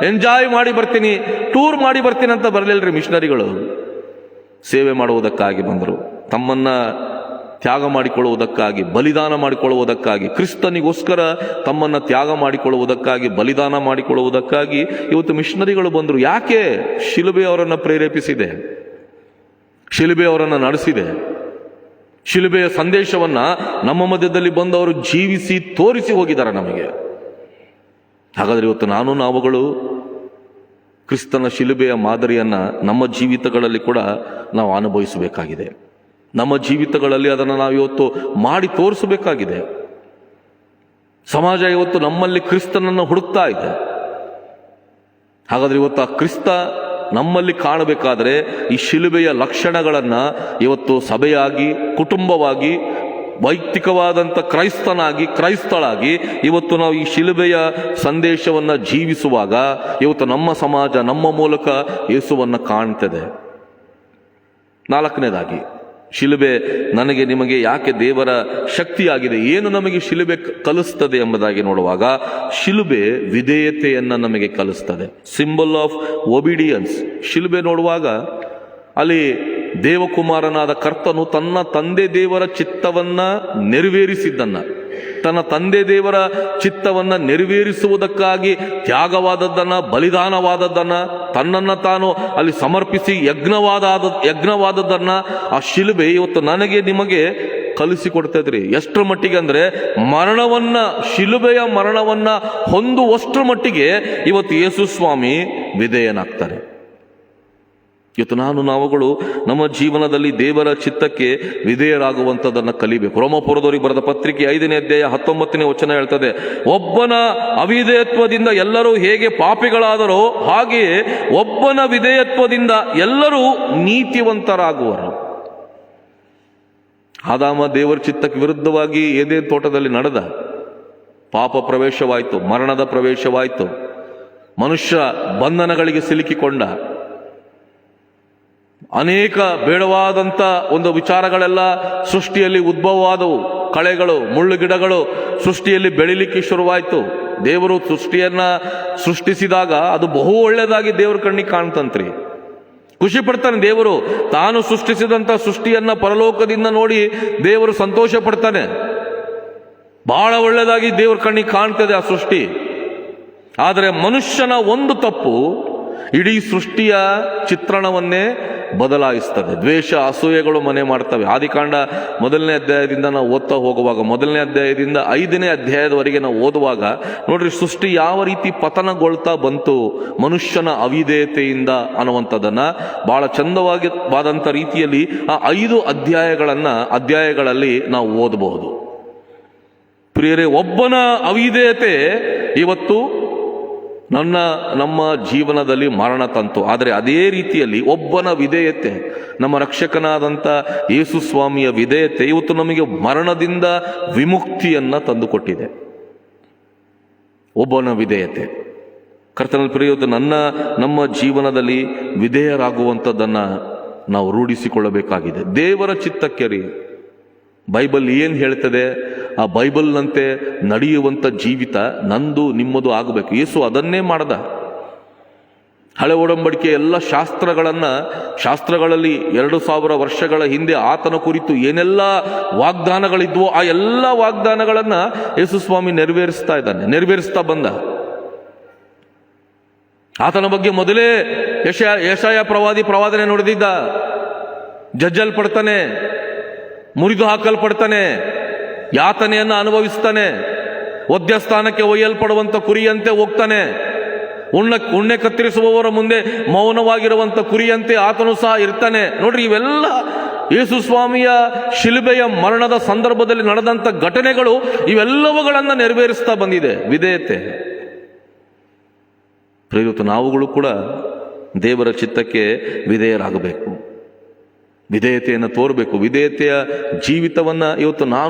ಎಂಜಾಯ್ ಮಾಡಿ ಬರ್ತೀನಿ, ಟೂರ್ ಮಾಡಿ ಬರ್ತೀನಿ ಅಂತ ಬರಲಿಲ್ರಿ ಮಿಷನರಿಗಳು. ಸೇವೆ ಮಾಡುವುದಕ್ಕಾಗಿ ಬಂದರು. ತಮ್ಮನ್ನ ತ್ಯಾಗ ಮಾಡಿಕೊಳ್ಳುವುದಕ್ಕಾಗಿ, ಬಲಿದಾನ ಮಾಡಿಕೊಳ್ಳುವುದಕ್ಕಾಗಿ, ಕ್ರಿಸ್ತನಿಗೋಸ್ಕರ ತಮ್ಮನ್ನು ತ್ಯಾಗ ಮಾಡಿಕೊಳ್ಳುವುದಕ್ಕಾಗಿ, ಬಲಿದಾನ ಮಾಡಿಕೊಳ್ಳುವುದಕ್ಕಾಗಿ ಇವತ್ತು ಮಿಷನರಿಗಳು ಬಂದರು. ಯಾಕೆ? ಶಿಲುಬೆ ಅವರನ್ನು ಪ್ರೇರೇಪಿಸಿದೆ, ಶಿಲುಬೆ ಅವರನ್ನು ನಡೆಸಿದೆ. ಶಿಲುಬೆಯ ಸಂದೇಶವನ್ನ ನಮ್ಮ ಮಧ್ಯದಲ್ಲಿ ಬಂದವರು ಜೀವಿಸಿ ತೋರಿಸಿ ಹೋಗಿದ್ದಾರೆ ನಮಗೆ. ಹಾಗಾದ್ರೆ ಇವತ್ತು ನಾವುಗಳು ಕ್ರಿಸ್ತನ ಶಿಲುಬೆಯ ಮಾದರಿಯನ್ನ ನಮ್ಮ ಜೀವಿತಗಳಲ್ಲಿ ಕೂಡ ನಾವು ಅನುಭವಿಸಬೇಕಾಗಿದೆ. ನಮ್ಮ ಜೀವಿತಗಳಲ್ಲಿ ಅದನ್ನು ನಾವು ಇವತ್ತು ಮಾಡಿ ತೋರಿಸಬೇಕಾಗಿದೆ. ಸಮಾಜ ಇವತ್ತು ನಮ್ಮಲ್ಲಿ ಕ್ರಿಸ್ತನನ್ನು ಹುಡುಕ್ತಾ ಇದೆ. ಹಾಗಾದ್ರೆ ಇವತ್ತು ಆ ಕ್ರಿಸ್ತ ನಮ್ಮಲ್ಲಿ ಕಾಣಬೇಕಾದ್ರೆ ಈ ಶಿಲುಬೆಯ ಲಕ್ಷಣಗಳನ್ನು ಇವತ್ತು ಸಭೆಯಾಗಿ, ಕುಟುಂಬವಾಗಿ, ವೈಯಕ್ತಿಕವಾದಂಥ ಕ್ರೈಸ್ತಳಾಗಿ ಇವತ್ತು ನಾವು ಈ ಶಿಲುಬೆಯ ಸಂದೇಶವನ್ನು ಜೀವಿಸುವಾಗ ಇವತ್ತು ನಮ್ಮ ಸಮಾಜ ನಮ್ಮ ಮೂಲಕ ಯೇಸುವನ್ನು ಕಾಣ್ತದೆ. 4ನೇದಾಗಿ, ಶಿಲುಬೆ ನನಗೆ ನಿಮಗೆ ಯಾಕೆ ದೇವರ ಶಕ್ತಿಯಾಗಿದೆ, ಏನು ನಮಗೆ ಶಿಲುಬೆ ಕಲಿಸ್ತದೆ ಎಂಬುದಾಗಿ ನೋಡುವಾಗ, ಶಿಲುಬೆ ವಿಧೇಯತೆಯನ್ನು ನಮಗೆ ಕಲಿಸ್ತದೆ. Symbol of obedience. ಶಿಲುಬೆ ನೋಡುವಾಗ ಅಲ್ಲಿ ದೇವಕುಮಾರನಾದ ಕರ್ತನು ತನ್ನ ತಂದೆ ದೇವರ ಚಿತ್ತವನ್ನ ನೆರವೇರಿಸಿದ್ದನ್ನ, ತನ್ನ ತಂದೆ ದೇವರ ಚಿತ್ತವನ್ನ ನೆರವೇರಿಸುವುದಕ್ಕಾಗಿ ತ್ಯಾಗವಾದದ್ದನ್ನ, ಬಲಿದಾನವಾದದ್ದನ್ನ, ತನ್ನನ್ನು ತಾನು ಅಲ್ಲಿ ಸಮರ್ಪಿಸಿ ಯಜ್ಞವಾದದ್ದನ್ನ ಆ ಶಿಲುಬೆ ಇವತ್ತು ನನಗೆ ನಿಮಗೆ ಕಲಿಸಿಕೊಡ್ತದ್ರಿ. ಎಷ್ಟರ ಮಟ್ಟಿಗೆ ಅಂದ್ರೆ ಶಿಲುಬೆಯ ಮರಣವನ್ನ ಹೊಂದುವಷ್ಟರ ಮಟ್ಟಿಗೆ ಇವತ್ತು ಯೇಸು ಸ್ವಾಮಿ ವಿಧೇಯನಾಗ್ತಾರೆ. ಇವತ್ತು ನಾವುಗಳು ನಮ್ಮ ಜೀವನದಲ್ಲಿ ದೇವರ ಚಿತ್ತಕ್ಕೆ ವಿಧೇಯರಾಗುವಂಥದ್ದನ್ನು ಕಲಿಬೇಕು. ರೋಮಾಪುರದವರಿಗೆ ಬರೆದ ಪತ್ರಿಕೆ 5ನೇ ಅಧ್ಯಾಯ 19ನೇ ವಚನ ಹೇಳ್ತದೆ, ಒಬ್ಬನ ಅವಿಧೇಯತ್ವದಿಂದ ಎಲ್ಲರೂ ಹೇಗೆ ಪಾಪಿಗಳಾದರೋ ಹಾಗೆಯೇ ಒಬ್ಬನ ವಿಧೇಯತ್ವದಿಂದ ಎಲ್ಲರೂ ನೀತಿವಂತರಾಗುವರು. ಆದಾಮ ದೇವರ ಚಿತ್ತಕ್ಕೆ ವಿರುದ್ಧವಾಗಿ ಏದೇನ್ ತೋಟದಲ್ಲಿ ನಡೆದ, ಪಾಪ ಪ್ರವೇಶವಾಯಿತು, ಮರಣದ ಪ್ರವೇಶವಾಯಿತು, ಮನುಷ್ಯ ಬಂಧನಗಳಿಗೆ ಸಿಲುಕಿಕೊಂಡ, ಅನೇಕ ಬೇಡವಾದಂಥ ಒಂದು ವಿಚಾರಗಳೆಲ್ಲ ಸೃಷ್ಟಿಯಲ್ಲಿ ಉದ್ಭವವಾದವು. ಕಳೆಗಳು, ಮುಳ್ಳುಗಿಡಗಳು ಸೃಷ್ಟಿಯಲ್ಲಿ ಬೆಳಿಲಿಕ್ಕೆ ಶುರುವಾಯಿತು. ದೇವರು ಸೃಷ್ಟಿಯನ್ನ ಸೃಷ್ಟಿಸಿದಾಗ ಅದು ಬಹು ಒಳ್ಳೆಯದಾಗಿ ದೇವ್ರ ಕಣ್ಣಿಗೆ ಕಾಣ್ತಂತ್ರಿ. ಖುಷಿ ಪಡ್ತಾನೆ ದೇವರು. ತಾನು ಸೃಷ್ಟಿಸಿದಂಥ ಸೃಷ್ಟಿಯನ್ನ ಪರಲೋಕದಿಂದ ನೋಡಿ ದೇವರು ಸಂತೋಷ ಪಡ್ತಾನೆ. ಬಹಳ ಒಳ್ಳೆಯದಾಗಿ ದೇವ್ರ ಕಣ್ಣಿಗೆ ಕಾಣ್ತದೆ ಆ ಸೃಷ್ಟಿ. ಆದರೆ ಮನುಷ್ಯನ ಒಂದು ತಪ್ಪು ಇಡೀ ಸೃಷ್ಟಿಯ ಚಿತ್ರಣವನ್ನೇ ಬದಲಾಯಿಸ್ತದೆ. ದ್ವೇಷ, ಅಸೂಯೆಗಳು ಮನೆ ಮಾಡ್ತವೆ. ಆದಿಕಾಂಡ 1ನೇ ಅಧ್ಯಾಯದಿಂದ ನಾವು ಓದ್ತಾ ಹೋಗುವಾಗ, 1ನೇ ಅಧ್ಯಾಯದಿಂದ 5ನೇ ಅಧ್ಯಾಯದವರೆಗೆ ನಾವು ಓದುವಾಗ ನೋಡ್ರಿ, ಸೃಷ್ಟಿ ಯಾವ ರೀತಿ ಪತನಗೊಳ್ತಾ ಬಂತು ಮನುಷ್ಯನ ಅವಿಧೇಯತೆಯಿಂದ ಅನ್ನುವಂಥದ್ದನ್ನ ಬಹಳ ಚಂದವಾದಂಥ ರೀತಿಯಲ್ಲಿ ಆ 5 ಅಧ್ಯಾಯಗಳಲ್ಲಿ ನಾವು ಓದಬಹುದು. ಪ್ರಿಯರೇ, ಒಬ್ಬನ ಅವಿಧೇಯತೆ ಇವತ್ತು ನಮ್ಮ ಜೀವನದಲ್ಲಿ ಮರಣ ತಂತು. ಆದರೆ ಅದೇ ರೀತಿಯಲ್ಲಿ ಒಬ್ಬನ ವಿಧೇಯತೆ, ನಮ್ಮ ರಕ್ಷಕನಾದಂಥ ಯೇಸು ಸ್ವಾಮಿಯ ವಿಧೇಯತೆ ಇವತ್ತು ನಮಗೆ ಮರಣದಿಂದ ವಿಮುಕ್ತಿಯನ್ನ ತಂದುಕೊಟ್ಟಿದೆ. ಒಬ್ಬನ ವಿಧೇಯತೆ ಕರ್ತನಲ್ಲಿ ಪ್ರಿಯವತ್ತು ನಮ್ಮ ಜೀವನದಲ್ಲಿ ವಿಧೇಯರಾಗುವಂಥದ್ದನ್ನ ನಾವು ರೂಢಿಸಿಕೊಳ್ಳಬೇಕಾಗಿದೆ. ದೇವರ ಚಿತ್ತಕ್ಕೆ ರೀ, ಬೈಬಲ್ ಏನು ಹೇಳ್ತದೆ ಆ ಬೈಬಲ್ನಂತೆ ನಡೆಯುವಂಥ ಜೀವಿತ ನಂದು ನಿಮ್ಮದು ಆಗಬೇಕು. ಯೇಸು ಅದನ್ನೇ ಮಾಡ್ದ. ಹಳೆ ಒಡಂಬಡಿಕೆ ಎಲ್ಲ ಶಾಸ್ತ್ರಗಳಲ್ಲಿ 2000 ವರ್ಷಗಳ ಹಿಂದೆ ಆತನ ಕುರಿತು ಏನೆಲ್ಲ ವಾಗ್ದಾನಗಳಿದ್ವೋ ಆ ಎಲ್ಲ ವಾಗ್ದಾನಗಳನ್ನ ಯೇಸು ಸ್ವಾಮಿ ನೆರವೇರಿಸ್ತಾ ಬಂದ. ಆತನ ಬಗ್ಗೆ ಮೊದಲೇ ಯೆಶಾಯ ಪ್ರವಾದನೆ ನುಡಿದಿದ್ದ. ಜಜ್ಜಲ್ಪಡ್ತಾನೆ, ಮುರಿದು ಹಾಕಲ್ಪಡ್ತಾನೆ, ಯಾತನೆಯನ್ನು ಅನುಭವಿಸ್ತಾನೆ, ವಧ್ಯಸ್ಥಾನಕ್ಕೆ ಒಯ್ಯಲ್ಪಡುವಂಥ ಕುರಿಯಂತೆ ಹೋಗ್ತಾನೆ, ಉಣ್ಣೆ ಕತ್ತರಿಸುವವರ ಮುಂದೆ ಮೌನವಾಗಿರುವಂಥ ಕುರಿಯಂತೆ ಆತನು ಸಹ ಇರ್ತಾನೆ. ನೋಡ್ರಿ, ಇವೆಲ್ಲ ಯೇಸು ಸ್ವಾಮಿಯ ಶಿಲುಬೆಯ ಮರಣದ ಸಂದರ್ಭದಲ್ಲಿ ನಡೆದಂಥ ಘಟನೆಗಳು ಇವೆಲ್ಲವುಗಳನ್ನು ನೆರವೇರಿಸ್ತಾ ಬಂದಿದೆ ವಿಧೇಯತೆ. ಪ್ರೇರಿತ ನಾವುಗಳು ಕೂಡ ದೇವರ ಚಿತ್ತಕ್ಕೆ ವಿಧೇಯರಾಗಬೇಕು, ವಿಧೇಯತೆಯನ್ನು ತೋರಬೇಕು. ವಿಧೇಯತೆಯ ಜೀವಿತವನ್ನ ಇವತ್ತು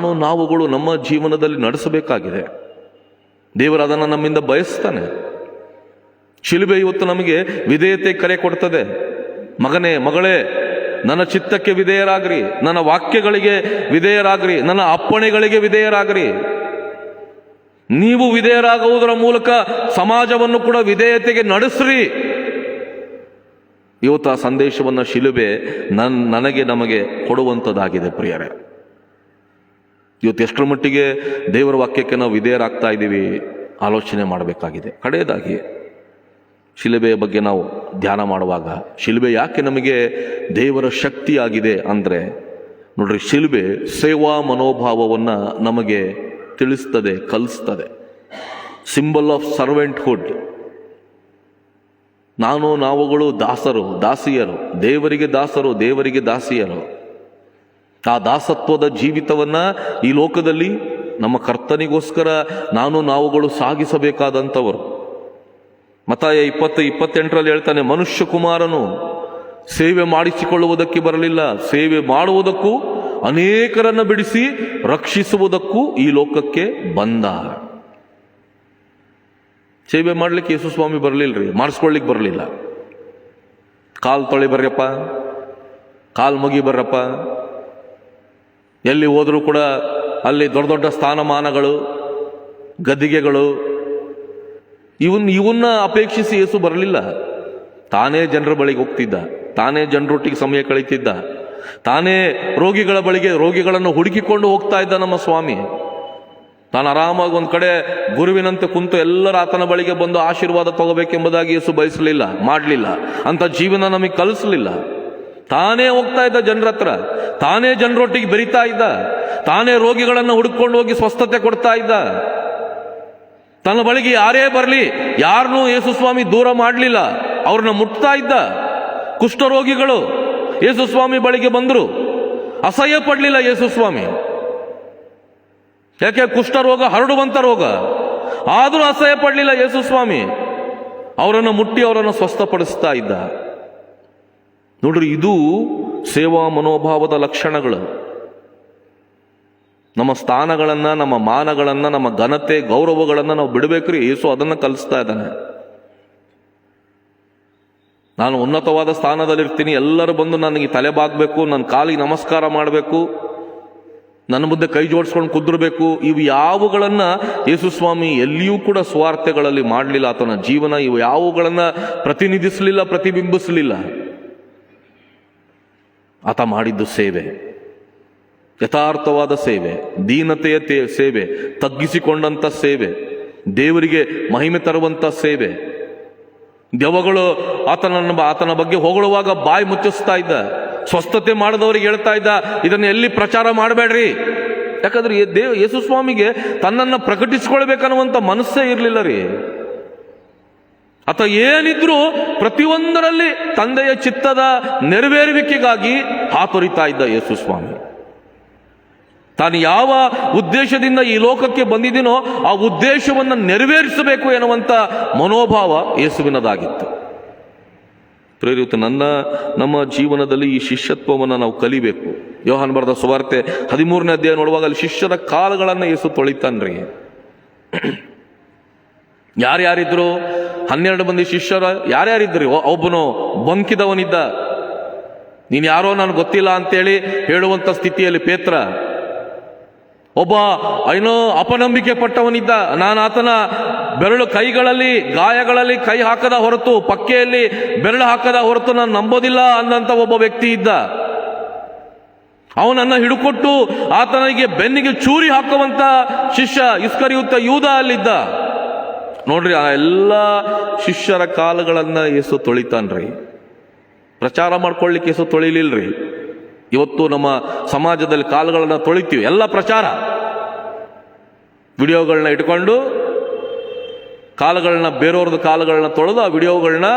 ನಾವುಗಳು ನಮ್ಮ ಜೀವನದಲ್ಲಿ ನಡೆಸಬೇಕಾಗಿದೆ. ದೇವರು ಅದನ್ನು ನಮ್ಮಿಂದ ಬಯಸ್ತಾನೆ. ಶಿಲುಬೆ ಇವತ್ತು ನಮಗೆ ವಿಧೇಯತೆ ಕರೆ ಕೊಡ್ತದೆ. ಮಗನೇ, ಮಗಳೇ, ನನ್ನ ಚಿತ್ತಕ್ಕೆ ವಿಧೇಯರಾಗ್ರಿ, ನನ್ನ ವಾಕ್ಯಗಳಿಗೆ ವಿಧೇಯರಾಗ್ರಿ, ನನ್ನ ಅಪ್ಪಣೆಗಳಿಗೆ ವಿಧೇಯರಾಗ್ರಿ. ನೀವು ವಿಧೇಯರಾಗುವುದರ ಮೂಲಕ ಸಮಾಜವನ್ನು ಕೂಡ ವಿಧೇಯತೆಗೆ ನಡೆಸ್ರಿ. ಇವತ್ತು ಆ ಸಂದೇಶವನ್ನು ಶಿಲುಬೆ ನಮಗೆ ಕೊಡುವಂಥದ್ದಾಗಿದೆ. ಪ್ರಿಯರೇ, ಇವತ್ತು ಎಷ್ಟರ ಮಟ್ಟಿಗೆ ದೇವರ ವಾಕ್ಯಕ್ಕೆ ನಾವು ವಿಧೇಯರಾಗ್ತಾ ಇದ್ದೀವಿ ಆಲೋಚನೆ ಮಾಡಬೇಕಾಗಿದೆ. ಕಡೆಯದಾಗಿ ಶಿಲುಬೆಯ ಬಗ್ಗೆ ನಾವು ಧ್ಯಾನ ಮಾಡುವಾಗ, ಶಿಲುಬೆ ಯಾಕೆ ನಮಗೆ ದೇವರ ಶಕ್ತಿಯಾಗಿದೆ ಅಂದರೆ, ನೋಡ್ರಿ, ಶಿಲುಬೆ ಸೇವಾ ಮನೋಭಾವವನ್ನು ನಮಗೆ ತಿಳಿಸ್ತದೆ, ಕಲಿಸ್ತದೆ. Symbol of ಸರ್ವೆಂಟ್ಹುಡ್. ನಾವುಗಳು ದಾಸಿಯರು, ದೇವರಿಗೆ ದಾಸರು, ದೇವರಿಗೆ ದಾಸಿಯರು. ಆ ದಾಸತ್ವದ ಜೀವಿತವನ್ನ ಈ ಲೋಕದಲ್ಲಿ ನಮ್ಮ ಕರ್ತನಿಗೋಸ್ಕರ ನಾವುಗಳು ಸಾಗಿಸಬೇಕಾದಂಥವರು. ಮತ್ತಾಯ 20:28 ಹೇಳ್ತಾನೆ, ಮನುಷ್ಯ ಕುಮಾರನು ಸೇವೆ ಮಾಡಿಸಿಕೊಳ್ಳುವುದಕ್ಕೆ ಬರಲಿಲ್ಲ, ಸೇವೆ ಮಾಡುವುದಕ್ಕೂ ಅನೇಕರನ್ನು ಬಿಡಿಸಿ ರಕ್ಷಿಸುವುದಕ್ಕೂ ಈ ಲೋಕಕ್ಕೆ ಬಂದ. ಸೇವೆ ಮಾಡ್ಲಿಕ್ಕೆ ಯೇಸು ಸ್ವಾಮಿ ಬರಲಿಲ್ಲರಿ, ಮಾಡಿಸ್ಕೊಳ್ಳಿಕ್ಕೆ ಬರಲಿಲ್ಲ. ಕಾಲ್ ತೊಳೆ ಬರ್ರಪ್ಪ, ಕಾಲ್ ಮುಗಿ ಬರ್ರಪ್ಪ. ಎಲ್ಲಿ ಹೋದರೂ ಕೂಡ ಅಲ್ಲಿ ದೊಡ್ಡ ದೊಡ್ಡ ಸ್ಥಾನಮಾನಗಳು, ಗದ್ದಿಗೆಗಳು, ಇವನ್ನ ಅಪೇಕ್ಷಿಸಿ ಯೇಸು ಬರಲಿಲ್ಲ. ತಾನೇ ಜನರ ಬಳಿಗೆ ಹೋಗ್ತಿದ್ದ, ತಾನೇ ಜನರೊಟ್ಟಿಗೆ ಸಮಯ ಕಳೀತಿದ್ದ, ತಾನೇ ರೋಗಿಗಳ ಬಳಿಗೆ ರೋಗಿಗಳನ್ನು ಹುಡುಕಿಕೊಂಡು ಹೋಗ್ತಾ ಇದ್ದ ನಮ್ಮ ಸ್ವಾಮಿ. ತಾನು ಆರಾಮಾಗಿ ಒಂದು ಕಡೆ ಗುರುವಿನಂತೆ ಕುಂತು ಎಲ್ಲರ ಆತನ ಬಳಿಗೆ ಬಂದು ಆಶೀರ್ವಾದ ತಗೋಬೇಕೆಂಬುದಾಗಿ ಯೇಸು ಬಯಸಲಿಲ್ಲ, ಮಾಡಲಿಲ್ಲ. ಅಂತ ಜೀವನ ನಮಗೆ ಕಲಿಸಲಿಲ್ಲ. ತಾನೇ ಹೋಗ್ತಾ ಇದ್ದ ಜನರ ಹತ್ರ, ತಾನೇ ಜನರೊಟ್ಟಿಗೆ ಬೆರೀತಾ ಇದ್ದ, ತಾನೇ ರೋಗಿಗಳನ್ನು ಹುಡುಕೊಂಡು ಹೋಗಿ ಸ್ವಸ್ಥತೆ ಕೊಡ್ತಾ ಇದ್ದ. ತನ್ನ ಬಳಿಗೆ ಯಾರೇ ಬರಲಿ, ಯಾರನ್ನೂ ಯೇಸು ಸ್ವಾಮಿ ದೂರ ಮಾಡಲಿಲ್ಲ, ಅವ್ರನ್ನ ಮುಟ್ತಾ ಇದ್ದ. ಕುಷ್ಠರೋಗಿಗಳು ಯೇಸು ಸ್ವಾಮಿ ಬಳಿಗೆ ಬಂದರು, ಅಸಹ್ಯ ಪಡಲಿಲ್ಲ ಯೇಸು ಸ್ವಾಮಿ. ಯಾಕೆ? ಕುಷ್ಠರೋಗ ಹರಡುವಂತ ರೋಗ, ಆದರೂ ಅಸಹ್ಯ ಪಡಲಿಲ್ಲ ಯೇಸು ಸ್ವಾಮಿ. ಅವರನ್ನು ಮುಟ್ಟಿ ಅವರನ್ನು ಸ್ವಸ್ಥಪಡಿಸ್ತಾ ಇದ್ದ. ನೋಡ್ರಿ, ಇದು ಸೇವಾ ಮನೋಭಾವದ ಲಕ್ಷಣಗಳು. ನಮ್ಮ ಸ್ಥಾನಗಳನ್ನ, ನಮ್ಮ ಮಾನಗಳನ್ನ, ನಮ್ಮ ಘನತೆ ಗೌರವಗಳನ್ನ ನಾವು ಬಿಡಬೇಕ್ರಿ. ಯೇಸು ಅದನ್ನ ಕಲಿಸ್ತಾ ಇದ್ದಾನೆ. ನಾನು ಉನ್ನತವಾದ ಸ್ಥಾನದಲ್ಲಿರ್ತೀನಿ, ಎಲ್ಲರೂ ಬಂದು ನನಗೆ ತಲೆ ಬಾಗಬೇಕು, ನನ್ನ ಕಾಲಿಗೆ ನಮಸ್ಕಾರ ಮಾಡಬೇಕು, ನನ್ನ ಮುಂದೆ ಕೈ ಜೋಡಿಸ್ಕೊಂಡು ಕುದುರಬೇಕು. ಇವು ಯಾವುಗಳನ್ನ ಯೇಸು ಸ್ವಾಮಿ ಎಲ್ಲಿಯೂ ಕೂಡ ಸ್ವಾರ್ಥಗಳಲ್ಲಿ ಮಾಡಲಿಲ್ಲ. ಆತನ ಜೀವನ ಇವು ಯಾವುಗಳನ್ನ ಪ್ರತಿನಿಧಿಸಲಿಲ್ಲ, ಪ್ರತಿಬಿಂಬಿಸಲಿಲ್ಲ. ಆತ ಮಾಡಿದ್ದು ಸೇವೆ, ಯಥಾರ್ಥವಾದ ಸೇವೆ, ದೀನತೆಯ ಸೇವೆ, ತಗ್ಗಿಸಿಕೊಂಡಂತ ಸೇವೆ, ದೇವರಿಗೆ ಮಹಿಮೆ ತರುವಂತ ಸೇವೆ. ದೆವ್ವಗಳು ಆತನ ಬಗ್ಗೆ ಹೊಗಳುವಾಗ ಬಾಯಿ ಮುಚ್ಚಿಸ್ತಾ ಇದ್ದ. ಸ್ವಸ್ಥತೆ ಮಾಡಿದವರಿಗೆ ಹೇಳ್ತಾ ಇದ್ದ, ಇದನ್ನು ಎಲ್ಲಿ ಪ್ರಚಾರ ಮಾಡಬೇಡ್ರಿ. ಯಾಕಂದ್ರೆ ಯೇಸು ಸ್ವಾಮಿಗೆ ತನ್ನನ್ನು ಪ್ರಕಟಿಸ್ಕೊಳ್ಬೇಕನ್ನುವಂಥ ಮನಸ್ಸೇ ಇರಲಿಲ್ಲ ರೀ. ಆತ ಏನಿದ್ರು ಪ್ರತಿಯೊಂದರಲ್ಲಿ ತಂದೆಯ ಚಿತ್ತದ ನೆರವೇರುವಿಕೆಗಾಗಿ ಹಾತೊರಿತಾ ಇದ್ದ ಯೇಸು ಸ್ವಾಮಿ. ತಾನು ಯಾವ ಉದ್ದೇಶದಿಂದ ಈ ಲೋಕಕ್ಕೆ ಬಂದಿದ್ದೀನೋ ಆ ಉದ್ದೇಶವನ್ನು ನೆರವೇರಿಸಬೇಕು ಎನ್ನುವಂಥ ಮನೋಭಾವ ಯೇಸುವಿನದಾಗಿತ್ತು. ಪ್ರೇರಿತ ನಮ್ಮ ಜೀವನದಲ್ಲಿ ಈ ಶಿಷ್ಯತ್ವವನ್ನು ನಾವು ಕಲಿಬೇಕು. ಯೋಹಾನ್ ಬರೆದ ಸುವಾರ್ತೆ 13ನೇ ಅಧ್ಯಾಯ ನೋಡುವಾಗ ಅಲ್ಲಿ ಶಿಷ್ಯರ ಕಾಲುಗಳನ್ನು ಯೇಸು ತೊಳಿತಾನ್ರಿ. ಯಾರ್ಯಾರಿದ್ರು? 12 ಮಂದಿ ಶಿಷ್ಯರ ಯಾರ್ಯಾರಿದ್ರಿ? ಒಬ್ಬನು ಬಂಕಿದವನಿದ್ದ, ನೀನು ಯಾರೋ ನನಗೆ ಗೊತ್ತಿಲ್ಲ ಅಂತೇಳಿ ಹೇಳುವಂಥ ಸ್ಥಿತಿಯಲ್ಲಿ ಪೇತ್ರ. ಒಬ್ಬ ಏನೋ ಅಪನಂಬಿಕೆ ಪಟ್ಟವನಿದ್ದ, ನಾನು ಆತನ ಕೈಗಳಲ್ಲಿ ಗಾಯಗಳಲ್ಲಿ ಕೈ ಹಾಕದ ಹೊರತು, ಪಕ್ಕೆಯಲ್ಲಿ ಬೆರಳು ಹಾಕದ ಹೊರತು ನಾನು ನಂಬೋದಿಲ್ಲ ಅಂದಂತ ಒಬ್ಬ ವ್ಯಕ್ತಿ ಇದ್ದ. ಅವನನ್ನು ಹಿಡುಕೊಟ್ಟು ಆತನಿಗೆ ಬೆನ್ನಿಗೆ ಚೂರಿ ಹಾಕುವಂತ ಶಿಷ್ಯ ಇಸ್ಕರಿಯುತ್ತ ಯೂದ ಅಲ್ಲಿದ್ದ. ನೋಡ್ರಿ, ಆ ಎಲ್ಲ ಶಿಷ್ಯರ ಕಾಲುಗಳನ್ನ ಯೇಸು ತೊಳಿತಾನ್ರಿ. ಪ್ರಚಾರ ಮಾಡ್ಕೊಳ್ಳಿಕ್ಕೆ ಯೇಸು ತೊಳಿಲಿಲ್ರಿ. ಇವತ್ತು ನಮ್ಮ ಸಮಾಜದಲ್ಲಿ ಕಾಲುಗಳನ್ನ ತೊಳಿತೀವಿ, ಎಲ್ಲ ಪ್ರಚಾರ. ವಿಡಿಯೋಗಳನ್ನ ಇಟ್ಕೊಂಡು ಕಾಲುಗಳನ್ನ, ಬೇರೆಯವ್ರದ್ದು ಕಾಲುಗಳನ್ನ ತೊಳೆದು ಆ ವಿಡಿಯೋಗಳನ್ನ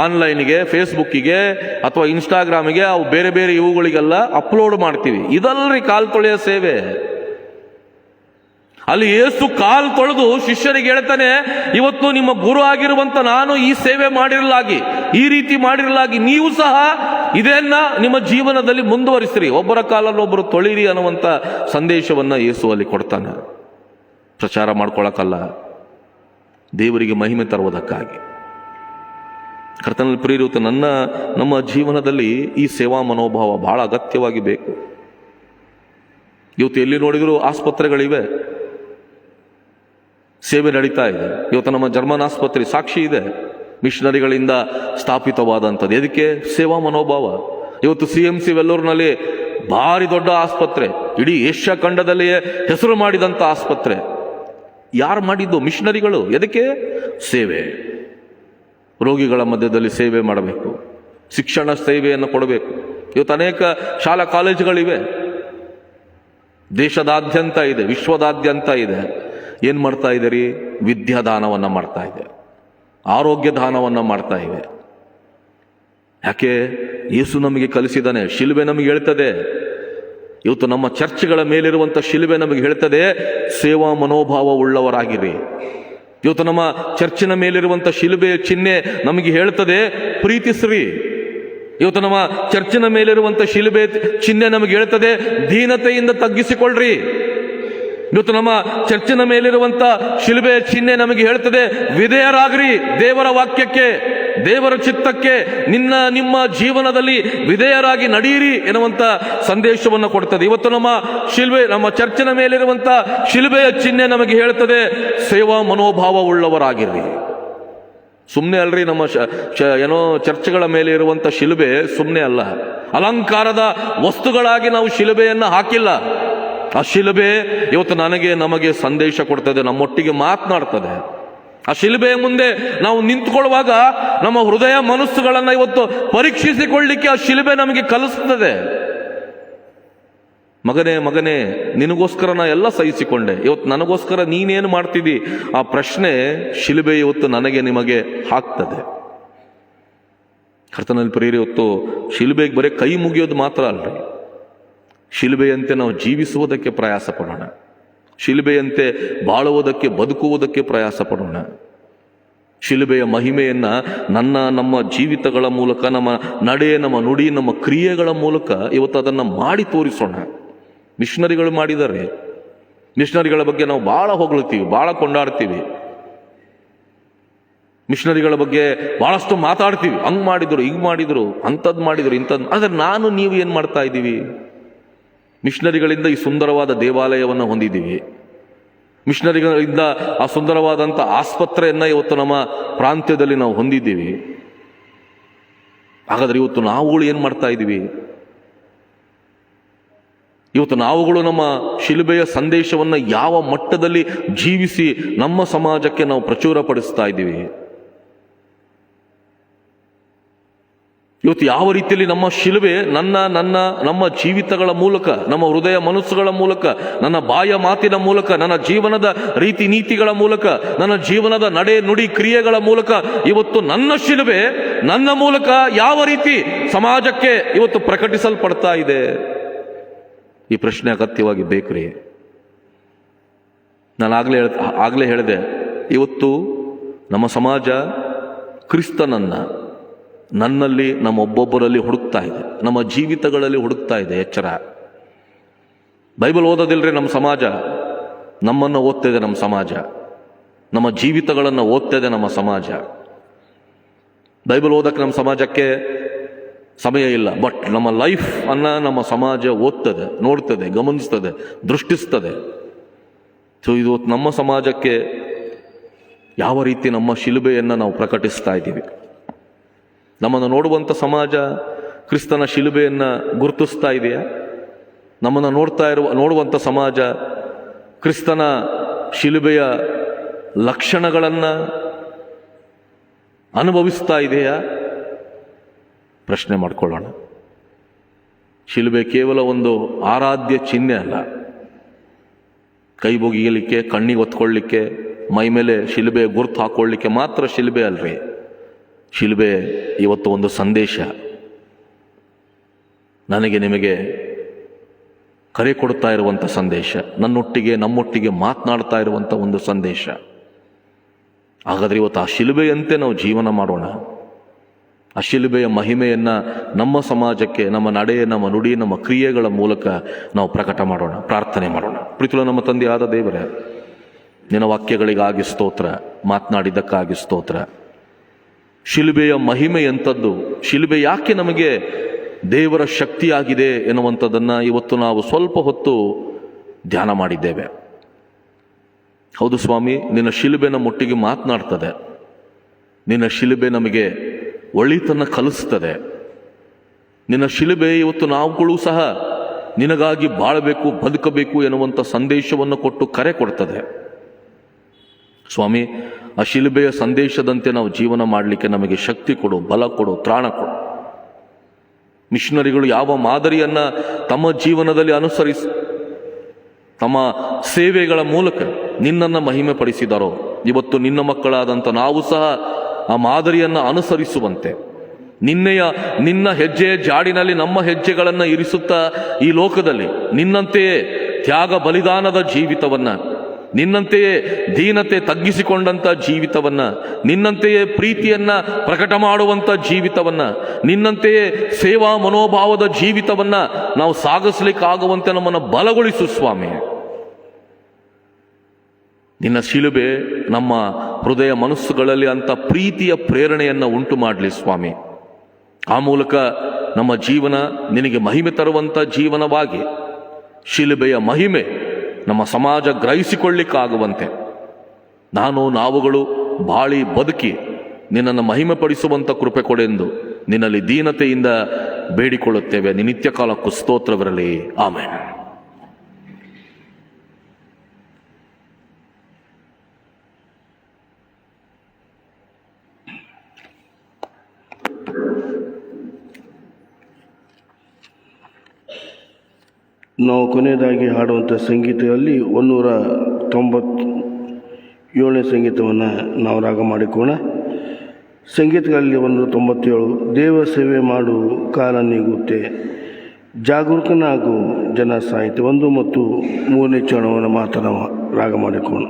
ಆನ್ಲೈನ್ಗೆ, ಫೇಸ್ಬುಕ್ಕಿಗೆ ಅಥವಾ ಇನ್ಸ್ಟಾಗ್ರಾಮಿಗೆ, ಅವು ಬೇರೆ ಬೇರೆ ಇವುಗಳಿಗೆಲ್ಲ ಅಪ್ಲೋಡ್ ಮಾಡ್ತೀವಿ. ಇದಲ್ರಿ ಕಾಲು ತೊಳೆಯೋ ಸೇವೆ. ಅಲ್ಲಿ ಯೇಸು ಕಾಲು ತೊಳೆದು ಶಿಷ್ಯರಿಗೆ ಹೇಳ್ತಾನೆ, ಇವತ್ತು ನಿಮ್ಮ ಗುರು ಆಗಿರುವಂತ ನಾನು ಈ ಸೇವೆ ಮಾಡಿರಲಾಗಿ, ಈ ರೀತಿ ಮಾಡಿರಲಾಗಿ ನೀವು ಸಹ ಇದನ್ನ ನಿಮ್ಮ ಜೀವನದಲ್ಲಿ ಮುಂದುವರಿಸಿರಿ, ಒಬ್ಬರ ಕಾಲನ್ನು ಒಬ್ಬರು ತೊಳಿರಿ ಅನ್ನುವಂಥ ಸಂದೇಶವನ್ನ ಯೇಸು ಅಲ್ಲಿ ಕೊಡ್ತಾನೆ. ಪ್ರಚಾರ ಮಾಡ್ಕೊಳಕ್ಕಲ್ಲ, ದೇವರಿಗೆ ಮಹಿಮೆ ತರುವುದಕ್ಕಾಗಿ. ಕರ್ತನಲ್ಲಿ ಪ್ರೇರಿತ ನಮ್ಮ ಜೀವನದಲ್ಲಿ ಈ ಸೇವಾ ಮನೋಭಾವ ಬಹಳ ಅಗತ್ಯವಾಗಿ ಬೇಕು. ಇವತ್ತು ಎಲ್ಲಿ ನೋಡಿದ್ರು ಆಸ್ಪತ್ರೆಗಳಿವೆ, ಸೇವೆ ನಡೀತಾ ಇದೆ. ಇವತ್ತು ನಮ್ಮ ಜರ್ಮನ್ ಆಸ್ಪತ್ರೆ ಸಾಕ್ಷಿ ಇದೆ, ಮಿಷನರಿಗಳಿಂದ ಸ್ಥಾಪಿತವಾದಂಥದ್ದು. ಎದಕ್ಕೆ? ಸೇವಾ ಮನೋಭಾವ. ಇವತ್ತು CMC ವೆಲ್ಲೂರಿನಲ್ಲಿ ಭಾರಿ ದೊಡ್ಡ ಆಸ್ಪತ್ರೆ, ಇಡೀ ಏಷ್ಯಾ ಖಂಡದಲ್ಲಿಯೇ ಹೆಸರು ಮಾಡಿದಂಥ ಆಸ್ಪತ್ರೆ. ಯಾರು ಮಾಡಿದ್ದು? ಮಿಷನರಿಗಳು. ಎದಕ್ಕೆ? ಸೇವೆ. ರೋಗಿಗಳ ಮಧ್ಯದಲ್ಲಿ ಸೇವೆ ಮಾಡಬೇಕು, ಶಿಕ್ಷಣ ಸೇವೆಯನ್ನು ಕೊಡಬೇಕು. ಇವತ್ತು ಅನೇಕ ಶಾಲಾ ಕಾಲೇಜುಗಳಿವೆ, ದೇಶದಾದ್ಯಂತ ಇದೆ, ವಿಶ್ವದಾದ್ಯಂತ ಇದೆ. ಏನು ಮಾಡ್ತಾ ಇದ್ದೀರಿ? ವಿದ್ಯಾದಾನವನ್ನು ಮಾಡ್ತಾ ಇದೆ, ಆರೋಗ್ಯ ದಾನವನ್ನು ಮಾಡ್ತಾ ಇವೆ. ಯಾಕೆ? ಯೇಸು ನಮಗೆ ಕಲಿಸಿದಾನೆ. ಶಿಲುಬೆ ನಮಗೆ ಹೇಳ್ತದೆ, ಇವತ್ತು ನಮ್ಮ ಚರ್ಚ್ಗಳ ಮೇಲಿರುವಂಥ ಶಿಲುಬೆ ನಮಗೆ ಹೇಳ್ತದೆ, ಸೇವಾ ಮನೋಭಾವ ಉಳ್ಳವರಾಗಿರಿ. ಇವತ್ತು ನಮ್ಮ ಚರ್ಚಿನ ಮೇಲಿರುವಂಥ ಶಿಲುಬೆಯ ಚಿಹ್ನೆ ನಮಗೆ ಹೇಳ್ತದೆ, ಪ್ರೀತಿಸ್ರಿ. ಇವತ್ತು ನಮ್ಮ ಚರ್ಚಿನ ಮೇಲಿರುವಂಥ ಶಿಲುಬೆ ಚಿಹ್ನೆ ನಮಗೆ ಹೇಳ್ತದೆ, ದೀನತೆಯಿಂದ ತಗ್ಗಿಸಿಕೊಳ್ಳ್ರಿ. ಇವತ್ತು ನಮ್ಮ ಚರ್ಚಿನ ಮೇಲಿರುವಂತ ಶಿಲುಬೆ ಚಿಹ್ನೆ ನಮಗೆ ಹೇಳ್ತದೆ, ವಿಧೇಯರಾಗ್ರಿ ದೇವರ ವಾಕ್ಯಕ್ಕೆ, ದೇವರ ಚಿತ್ತಕ್ಕೆ, ನಿಮ್ಮ ಜೀವನದಲ್ಲಿ ವಿಧೇಯರಾಗಿ ನಡೆಯಿರಿ ಎನ್ನುವಂತ ಸಂದೇಶವನ್ನು ಕೊಡ್ತದೆ. ಇವತ್ತು ನಮ್ಮ ಚರ್ಚಿನ ಮೇಲಿರುವಂತ ಶಿಲುಬೆಯ ಚಿಹ್ನೆ ನಮಗೆ ಹೇಳ್ತದೆ, ಸೇವಾ ಮನೋಭಾವ ಉಳ್ಳವರಾಗಿರ್ರಿ. ಸುಮ್ಮನೆ ಅಲ್ರಿ, ನಮ್ಮ ಏನೋ ಚರ್ಚ್ಗಳ ಮೇಲೆ ಇರುವಂತ ಶಿಲುಬೆ ಸುಮ್ಮನೆ ಅಲ್ಲ, ಅಲಂಕಾರದ ವಸ್ತುಗಳಾಗಿ ನಾವು ಶಿಲುಬೆಯನ್ನು ಹಾಕಿಲ್ಲ. ಆ ಶಿಲುಬೆ ಇವತ್ತು ನಮಗೆ ಸಂದೇಶ ಕೊಡ್ತದೆ, ನಮ್ಮೊಟ್ಟಿಗೆ ಮಾತನಾಡ್ತದೆ. ಆ ಶಿಲುಬೆಯ ಮುಂದೆ ನಾವು ನಿಂತ್ಕೊಳ್ಳುವಾಗ ನಮ್ಮ ಹೃದಯ ಮನಸ್ಸುಗಳನ್ನು ಇವತ್ತು ಪರೀಕ್ಷಿಸಿಕೊಳ್ಳಿಕ್ಕೆ ಆ ಶಿಲುಬೆ ನಮಗೆ ಕಲಿಸ್ತದೆ. ಮಗನೇ, ನಿನಗೋಸ್ಕರ ನಾ ಎಲ್ಲ ಸಹಿಸಿಕೊಂಡೆ, ಇವತ್ತು ನನಗೋಸ್ಕರ ನೀನೇನು ಮಾಡ್ತಿದ್ದಿ? ಆ ಪ್ರಶ್ನೆ ಶಿಲುಬೆ ಇವತ್ತು ನಿಮಗೆ ಹಾಕ್ತದೆ. ಕರ್ತನಲ್ಲಿ ಪ್ರಿಯರೇ, ಇವತ್ತು ಶಿಲುಬೆಗೆ ಬರೀ ಕೈ ಮುಗಿಯೋದು ಮಾತ್ರ ಅಲ್ರಿ, ಶಿಲುಬೆಯಂತೆ ನಾವು ಜೀವಿಸುವುದಕ್ಕೆ ಪ್ರಯಾಸ ಪಡೋಣ, ಶಿಲುಬೆಯಂತೆ ಬಾಳುವುದಕ್ಕೆ, ಬದುಕುವುದಕ್ಕೆ ಪ್ರಯಾಸ ಪಡೋಣ. ಶಿಲುಬೆಯ ಮಹಿಮೆಯನ್ನ ನಮ್ಮ ಜೀವಿತಗಳ ಮೂಲಕ, ನಮ್ಮ ನಡೆ, ನಮ್ಮ ನುಡಿ, ನಮ್ಮ ಕ್ರಿಯೆಗಳ ಮೂಲಕ ಇವತ್ತು ಅದನ್ನು ಮಾಡಿ ತೋರಿಸೋಣ. ಮಿಷನರಿಗಳು ಮಾಡಿದ್ದಾರೆ, ಮಿಷನರಿಗಳ ಬಗ್ಗೆ ನಾವು ಬಹಳ ಹೊಗಳ್ತೀವಿ, ಬಹಳ ಕೊಂಡಾಡ್ತೀವಿ. ಮಿಷನರಿಗಳ ಬಗ್ಗೆ ಬಹಳಷ್ಟು ಮಾತಾಡ್ತೀವಿ, ಹಂಗ್ ಮಾಡಿದ್ರು, ಹಿಂಗ್ ಮಾಡಿದ್ರು, ಅಂಥದ್ದು ಮಾಡಿದ್ರು, ಇಂಥದ್ದು. ಆದರೆ ನೀವು ಏನು ಮಾಡ್ತಾ ಇದ್ದೀವಿ? ಮಿಷನರಿಗಳಿಂದ ಈ ಸುಂದರವಾದ ದೇವಾಲಯವನ್ನು ಹೊಂದಿದ್ದೀವಿ, ಮಿಷನರಿಗಳಿಂದ ಆ ಸುಂದರವಾದಂಥ ಆಸ್ಪತ್ರೆಯನ್ನು ಇವತ್ತು ನಮ್ಮ ಪ್ರಾಂತ್ಯದಲ್ಲಿ ನಾವು ಹೊಂದಿದ್ದೀವಿ. ಹಾಗಾದ್ರೆ ಇವತ್ತು ನಾವುಗಳು ಏನು ಮಾಡ್ತಾ ಇದ್ದೀವಿ? ಇವತ್ತು ನಾವುಗಳು ನಮ್ಮ ಶಿಲುಬೆಯ ಸಂದೇಶವನ್ನು ಯಾವ ಮಟ್ಟದಲ್ಲಿ ಜೀವಿಸಿ ನಮ್ಮ ಸಮಾಜಕ್ಕೆ ನಾವು ಪ್ರಚುರಪಡಿಸ್ತಾ ಇದ್ದೀವಿ? ಇವತ್ತು ಯಾವ ರೀತಿಯಲ್ಲಿ ನಮ್ಮ ಶಿಲುಬೆ ನಮ್ಮ ಜೀವಿತಗಳ ಮೂಲಕ, ನಮ್ಮ ಹೃದಯ ಮನಸ್ಸುಗಳ ಮೂಲಕ, ನನ್ನ ಬಾಯ ಮಾತಿನ ಮೂಲಕ, ನನ್ನ ಜೀವನದ ರೀತಿ ನೀತಿಗಳ ಮೂಲಕ, ನನ್ನ ಜೀವನದ ನಡೆ ನುಡಿ ಕ್ರಿಯೆಗಳ ಮೂಲಕ ಇವತ್ತು ನನ್ನ ಶಿಲುಬೆ ನನ್ನ ಮೂಲಕ ಯಾವ ರೀತಿ ಸಮಾಜಕ್ಕೆ ಇವತ್ತು ಪ್ರಕಟಿಸಲ್ಪಡ್ತಾ ಇದೆ? ಈ ಪ್ರಶ್ನೆ ಅಗತ್ಯವಾಗಿ ಬೇಕ್ರಿ. ನಾನು ಆಗ್ಲೇ ಹೇಳಿದೆ, ಇವತ್ತು ನಮ್ಮ ಸಮಾಜ ಕ್ರಿಸ್ತನನ್ನ ನನ್ನಲ್ಲಿ, ನಮ್ಮೊಬ್ಬೊಬ್ಬರಲ್ಲಿ ಹುಡುಕ್ತಾ ಇದೆ, ನಮ್ಮ ಜೀವಿತಗಳಲ್ಲಿ ಹುಡುಕ್ತಾ ಇದೆ. ಎಚ್ಚರ. ಬೈಬಲ್ ಓದೋದಿಲ್ರಿ ನಮ್ಮ ಸಮಾಜ, ನಮ್ಮನ್ನು ಓದ್ತಿದೆ ನಮ್ಮ ಸಮಾಜ, ನಮ್ಮ ಜೀವಿತಗಳನ್ನು ಓದ್ತಿದೆ ನಮ್ಮ ಸಮಾಜ. ಬೈಬಲ್ ಓದಕ್ಕೆ ನಮ್ಮ ಸಮಾಜಕ್ಕೆ ಸಮಯ ಇಲ್ಲ, ಬಟ್ ನಮ್ಮ ಲೈಫ್ ಅನ್ನ ನಮ್ಮ ಸಮಾಜ ಓದ್ತದೆ, ನೋಡ್ತದೆ, ಗಮನಿಸ್ತದೆ, ದೃಷ್ಟಿಸ್ತದೆ. ಸೊ ಇದು ನಮ್ಮ ಸಮಾಜಕ್ಕೆ ಯಾವ ರೀತಿ ನಮ್ಮ ಶಿಲುಬೆಯನ್ನು ನಾವು ಪ್ರಕಟಿಸ್ತಾ ಇದ್ದೀವಿ? ನಮ್ಮನ್ನು ನೋಡುವಂಥ ಸಮಾಜ ಕ್ರಿಸ್ತನ ಶಿಲುಬೆಯನ್ನು ಗುರುತಿಸ್ತಾ ಇದೆಯಾ? ನಮ್ಮನ್ನು ನೋಡುವಂಥ ಸಮಾಜ ಕ್ರಿಸ್ತನ ಶಿಲುಬೆಯ ಲಕ್ಷಣಗಳನ್ನು ಅನುಭವಿಸ್ತಾ ಇದೆಯಾ? ಪ್ರಶ್ನೆ ಮಾಡಿಕೊಳ್ಳೋಣ. ಶಿಲುಬೆ ಕೇವಲ ಒಂದು ಆರಾಧ್ಯ ಚಿಹ್ನೆ ಅಲ್ಲ. ಕೈ ಬೊಗಿಯಲಿಕ್ಕೆ, ಕಣ್ಣಿಗೆ ಒತ್ಕೊಳ್ಳಿಕ್ಕೆ, ಮೈ ಮೇಲೆ ಶಿಲುಬೆ ಗುರುತು ಹಾಕೊಳ್ಳಿಕ್ಕೆ ಮಾತ್ರ ಶಿಲುಬೆ ಅಲ್ರಿ. ಶಿಲುಬೆ ಇವತ್ತು ಒಂದು ಸಂದೇಶ. ನನಗೆ ನಿಮಗೆ ಕರೆ ಕೊಡ್ತಾ ಇರುವಂಥ ಸಂದೇಶ, ನನ್ನೊಟ್ಟಿಗೆ ನಮ್ಮೊಟ್ಟಿಗೆ ಮಾತನಾಡ್ತಾ ಇರುವಂಥ ಒಂದು ಸಂದೇಶ. ಹಾಗಾದರೆ ಇವತ್ತು ಆ ಶಿಲುಬೆಯಂತೆ ನಾವು ಜೀವನ ಮಾಡೋಣ. ಆ ಶಿಲುಬೆಯ ಮಹಿಮೆಯನ್ನು ನಮ್ಮ ಸಮಾಜಕ್ಕೆ, ನಮ್ಮ ನಡೆ, ನಮ್ಮ ನುಡಿ, ನಮ್ಮ ಕ್ರಿಯೆಗಳ ಮೂಲಕ ನಾವು ಪ್ರಕಟ ಮಾಡೋಣ. ಪ್ರಾರ್ಥನೆ ಮಾಡೋಣ. ಪ್ರೀತಿಯುಳ್ಳ ನಮ್ಮ ತಂದೆಯಾದ ದೇವರೇ, ನಿನ್ನ ವಾಕ್ಯಗಳಿಗಾಗಿ ಸ್ತೋತ್ರ, ಮಾತನಾಡಿದ್ದಕ್ಕಾಗಿ ಸ್ತೋತ್ರ. ಶಿಲುಬೆಯ ಮಹಿಮೆ ಎಂಥದ್ದು, ಶಿಲುಬೆ ಯಾಕೆ ನಮಗೆ ದೇವರ ಶಕ್ತಿಯಾಗಿದೆ ಎನ್ನುವಂಥದ್ದನ್ನು ಇವತ್ತು ನಾವು ಸ್ವಲ್ಪ ಹೊತ್ತು ಧ್ಯಾನ ಮಾಡಿದ್ದೇವೆ. ಹೌದು ಸ್ವಾಮಿ, ನಿನ್ನ ಶಿಲುಬೆ ನಮ್ಮೊಟ್ಟಿಗೆ ಮಾತನಾಡ್ತದೆ. ನಿನ್ನ ಶಿಲುಬೆ ನಮಗೆ ಒಳಿತನ್ನು ಕಲಿಸ್ತದೆ. ನಿನ್ನ ಶಿಲುಬೆ ಇವತ್ತು ನಾವುಗಳು ಸಹ ನಿನಗಾಗಿ ಬಾಳಬೇಕು, ಬದುಕಬೇಕು ಎನ್ನುವಂಥ ಸಂದೇಶವನ್ನು ಕೊಟ್ಟು ಕರೆ ಕೊಡ್ತದೆ. ಸ್ವಾಮಿ, ಆ ಶಿಲುಬೆಯ ಸಂದೇಶದಂತೆ ನಾವು ಜೀವನ ಮಾಡಲಿಕ್ಕೆ ನಮಗೆ ಶಕ್ತಿ ಕೊಡು, ಬಲ ಕೊಡು, ತ್ರಾಣ ಕೊಡು. ಮಿಷನರಿಗಳು ಯಾವ ಮಾದರಿಯನ್ನು ತಮ್ಮ ಜೀವನದಲ್ಲಿ ತಮ್ಮ ಸೇವೆಗಳ ಮೂಲಕ ನಿನ್ನನ್ನು ಮಹಿಮೆ ಪಡಿಸಿದಾರೋ, ಇವತ್ತು ನಿನ್ನ ಮಕ್ಕಳಾದಂಥ ನಾವು ಸಹ ಆ ಮಾದರಿಯನ್ನು ಅನುಸರಿಸುವಂತೆ, ನಿನ್ನ ಹೆಜ್ಜೆಯ ಜಾಡಿನಲ್ಲಿ ನಮ್ಮ ಹೆಜ್ಜೆಗಳನ್ನು ಇರಿಸುತ್ತಾ ಈ ಲೋಕದಲ್ಲಿ ನಿನ್ನಂತೆಯೇ ತ್ಯಾಗ ಬಲಿದಾನದ ಜೀವಿತವನ್ನು, ನಿನ್ನಂತೆಯೇ ದೀನತೆ ತಗ್ಗಿಸಿಕೊಂಡಂಥ ಜೀವಿತವನ್ನು, ನಿನ್ನಂತೆಯೇ ಪ್ರೀತಿಯನ್ನು ಪ್ರಕಟ ಮಾಡುವಂಥ ಜೀವಿತವನ್ನು, ನಿನ್ನಂತೆಯೇ ಸೇವಾ ಮನೋಭಾವದ ಜೀವಿತವನ್ನು ನಾವು ಸಾಗಿಸ್ಲಿಕ್ಕಾಗುವಂತೆ ನಮ್ಮನ್ನು ಬಲಗೊಳಿಸು ಸ್ವಾಮಿ. ನಿನ್ನ ಶಿಲುಬೆ ನಮ್ಮ ಹೃದಯ ಮನಸ್ಸುಗಳಲ್ಲಿ ಅಂಥ ಪ್ರೀತಿಯ ಪ್ರೇರಣೆಯನ್ನು ಉಂಟು ಮಾಡಲಿ ಸ್ವಾಮಿ. ಆ ಮೂಲಕ ನಮ್ಮ ಜೀವನ ನಿನಗೆ ಮಹಿಮೆ ತರುವಂಥ ಜೀವನವಾಗಿ, ಶಿಲುಬೆಯ ಮಹಿಮೆ ನಮ್ಮ ಸಮಾಜ ಗ್ರಹಿಸಿಕೊಳ್ಳಿಕ್ಕಾಗುವಂತೆ ನಾವುಗಳು ಬಾಳಿ ಬದುಕಿ ನಿನ್ನನ್ನು ಮಹಿಮೆ ಪಡಿಸುವಂಥ ಕೃಪೆ ಕೊಡೆಂದು ನಿನ್ನಲ್ಲಿ ದೀನತೆಯಿಂದ ಬೇಡಿಕೊಳ್ಳುತ್ತೇವೆ. ನಿತ್ಯ ಕಾಲಕ್ಕೂ ಸ್ತೋತ್ರವಿರಲಿ. ಆಮೆನ್. ನಾವು ಕೊನೆಯದಾಗಿ ಹಾಡುವಂಥ ಸಂಗೀತದಲ್ಲಿ 197ನೇ ಸಂಗೀತವನ್ನು ನಾವು ರಾಗ ಮಾಡಿಕೋಣ. ಸಂಗೀತಗಳಲ್ಲಿ 197, ದೇವ ಸೇವೆ ಮಾಡು ಕಾಲ ನೀಗುತ್ತೆ, ಜಾಗರೂಕನಾಗು ಜನ ಸಾಹಿತ್ಯ 1 ಮತ್ತು 3ನೇ ಚರಣವನ್ನು ಮಾತ್ರ ನಾವು ರಾಗ ಮಾಡಿಕೋಣ.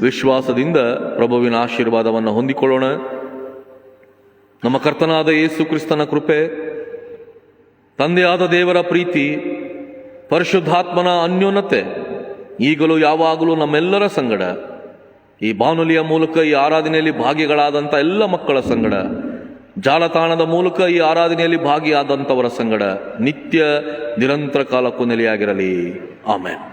ವಿಶ್ವಾಸದಿಂದ ಪ್ರಭುವಿನ ಆಶೀರ್ವಾದವನ್ನು ಹೊಂದಿಕೊಳ್ಳೋಣ. ನಮ್ಮ ಕರ್ತನಾದ ಯೇಸು ಕ್ರಿಸ್ತನ ಕೃಪೆ, ತಂದೆಯಾದ ದೇವರ ಪ್ರೀತಿ, ಪರಿಶುದ್ಧಾತ್ಮನ ಅನ್ಯೋನ್ಯತೆ ಈಗಲೂ ಯಾವಾಗಲೂ ನಮ್ಮೆಲ್ಲರ ಸಂಗಡ, ಈ ಬಾನುಲಿಯ ಮೂಲಕ ಈ ಆರಾಧನೆಯಲ್ಲಿ ಭಾಗಿಗಳಾದಂಥ ಎಲ್ಲ ಮಕ್ಕಳ ಸಂಗಡ, ಜಾಲತಾಣದ ಮೂಲಕ ಈ ಆರಾಧನೆಯಲ್ಲಿ ಭಾಗಿಯಾದಂಥವರ ಸಂಗಡ ನಿತ್ಯ ನಿರಂತರ ಕಾಲಕ್ಕೂ ನೆಲೆಯಾಗಿರಲಿ. ಆಮೆನ್.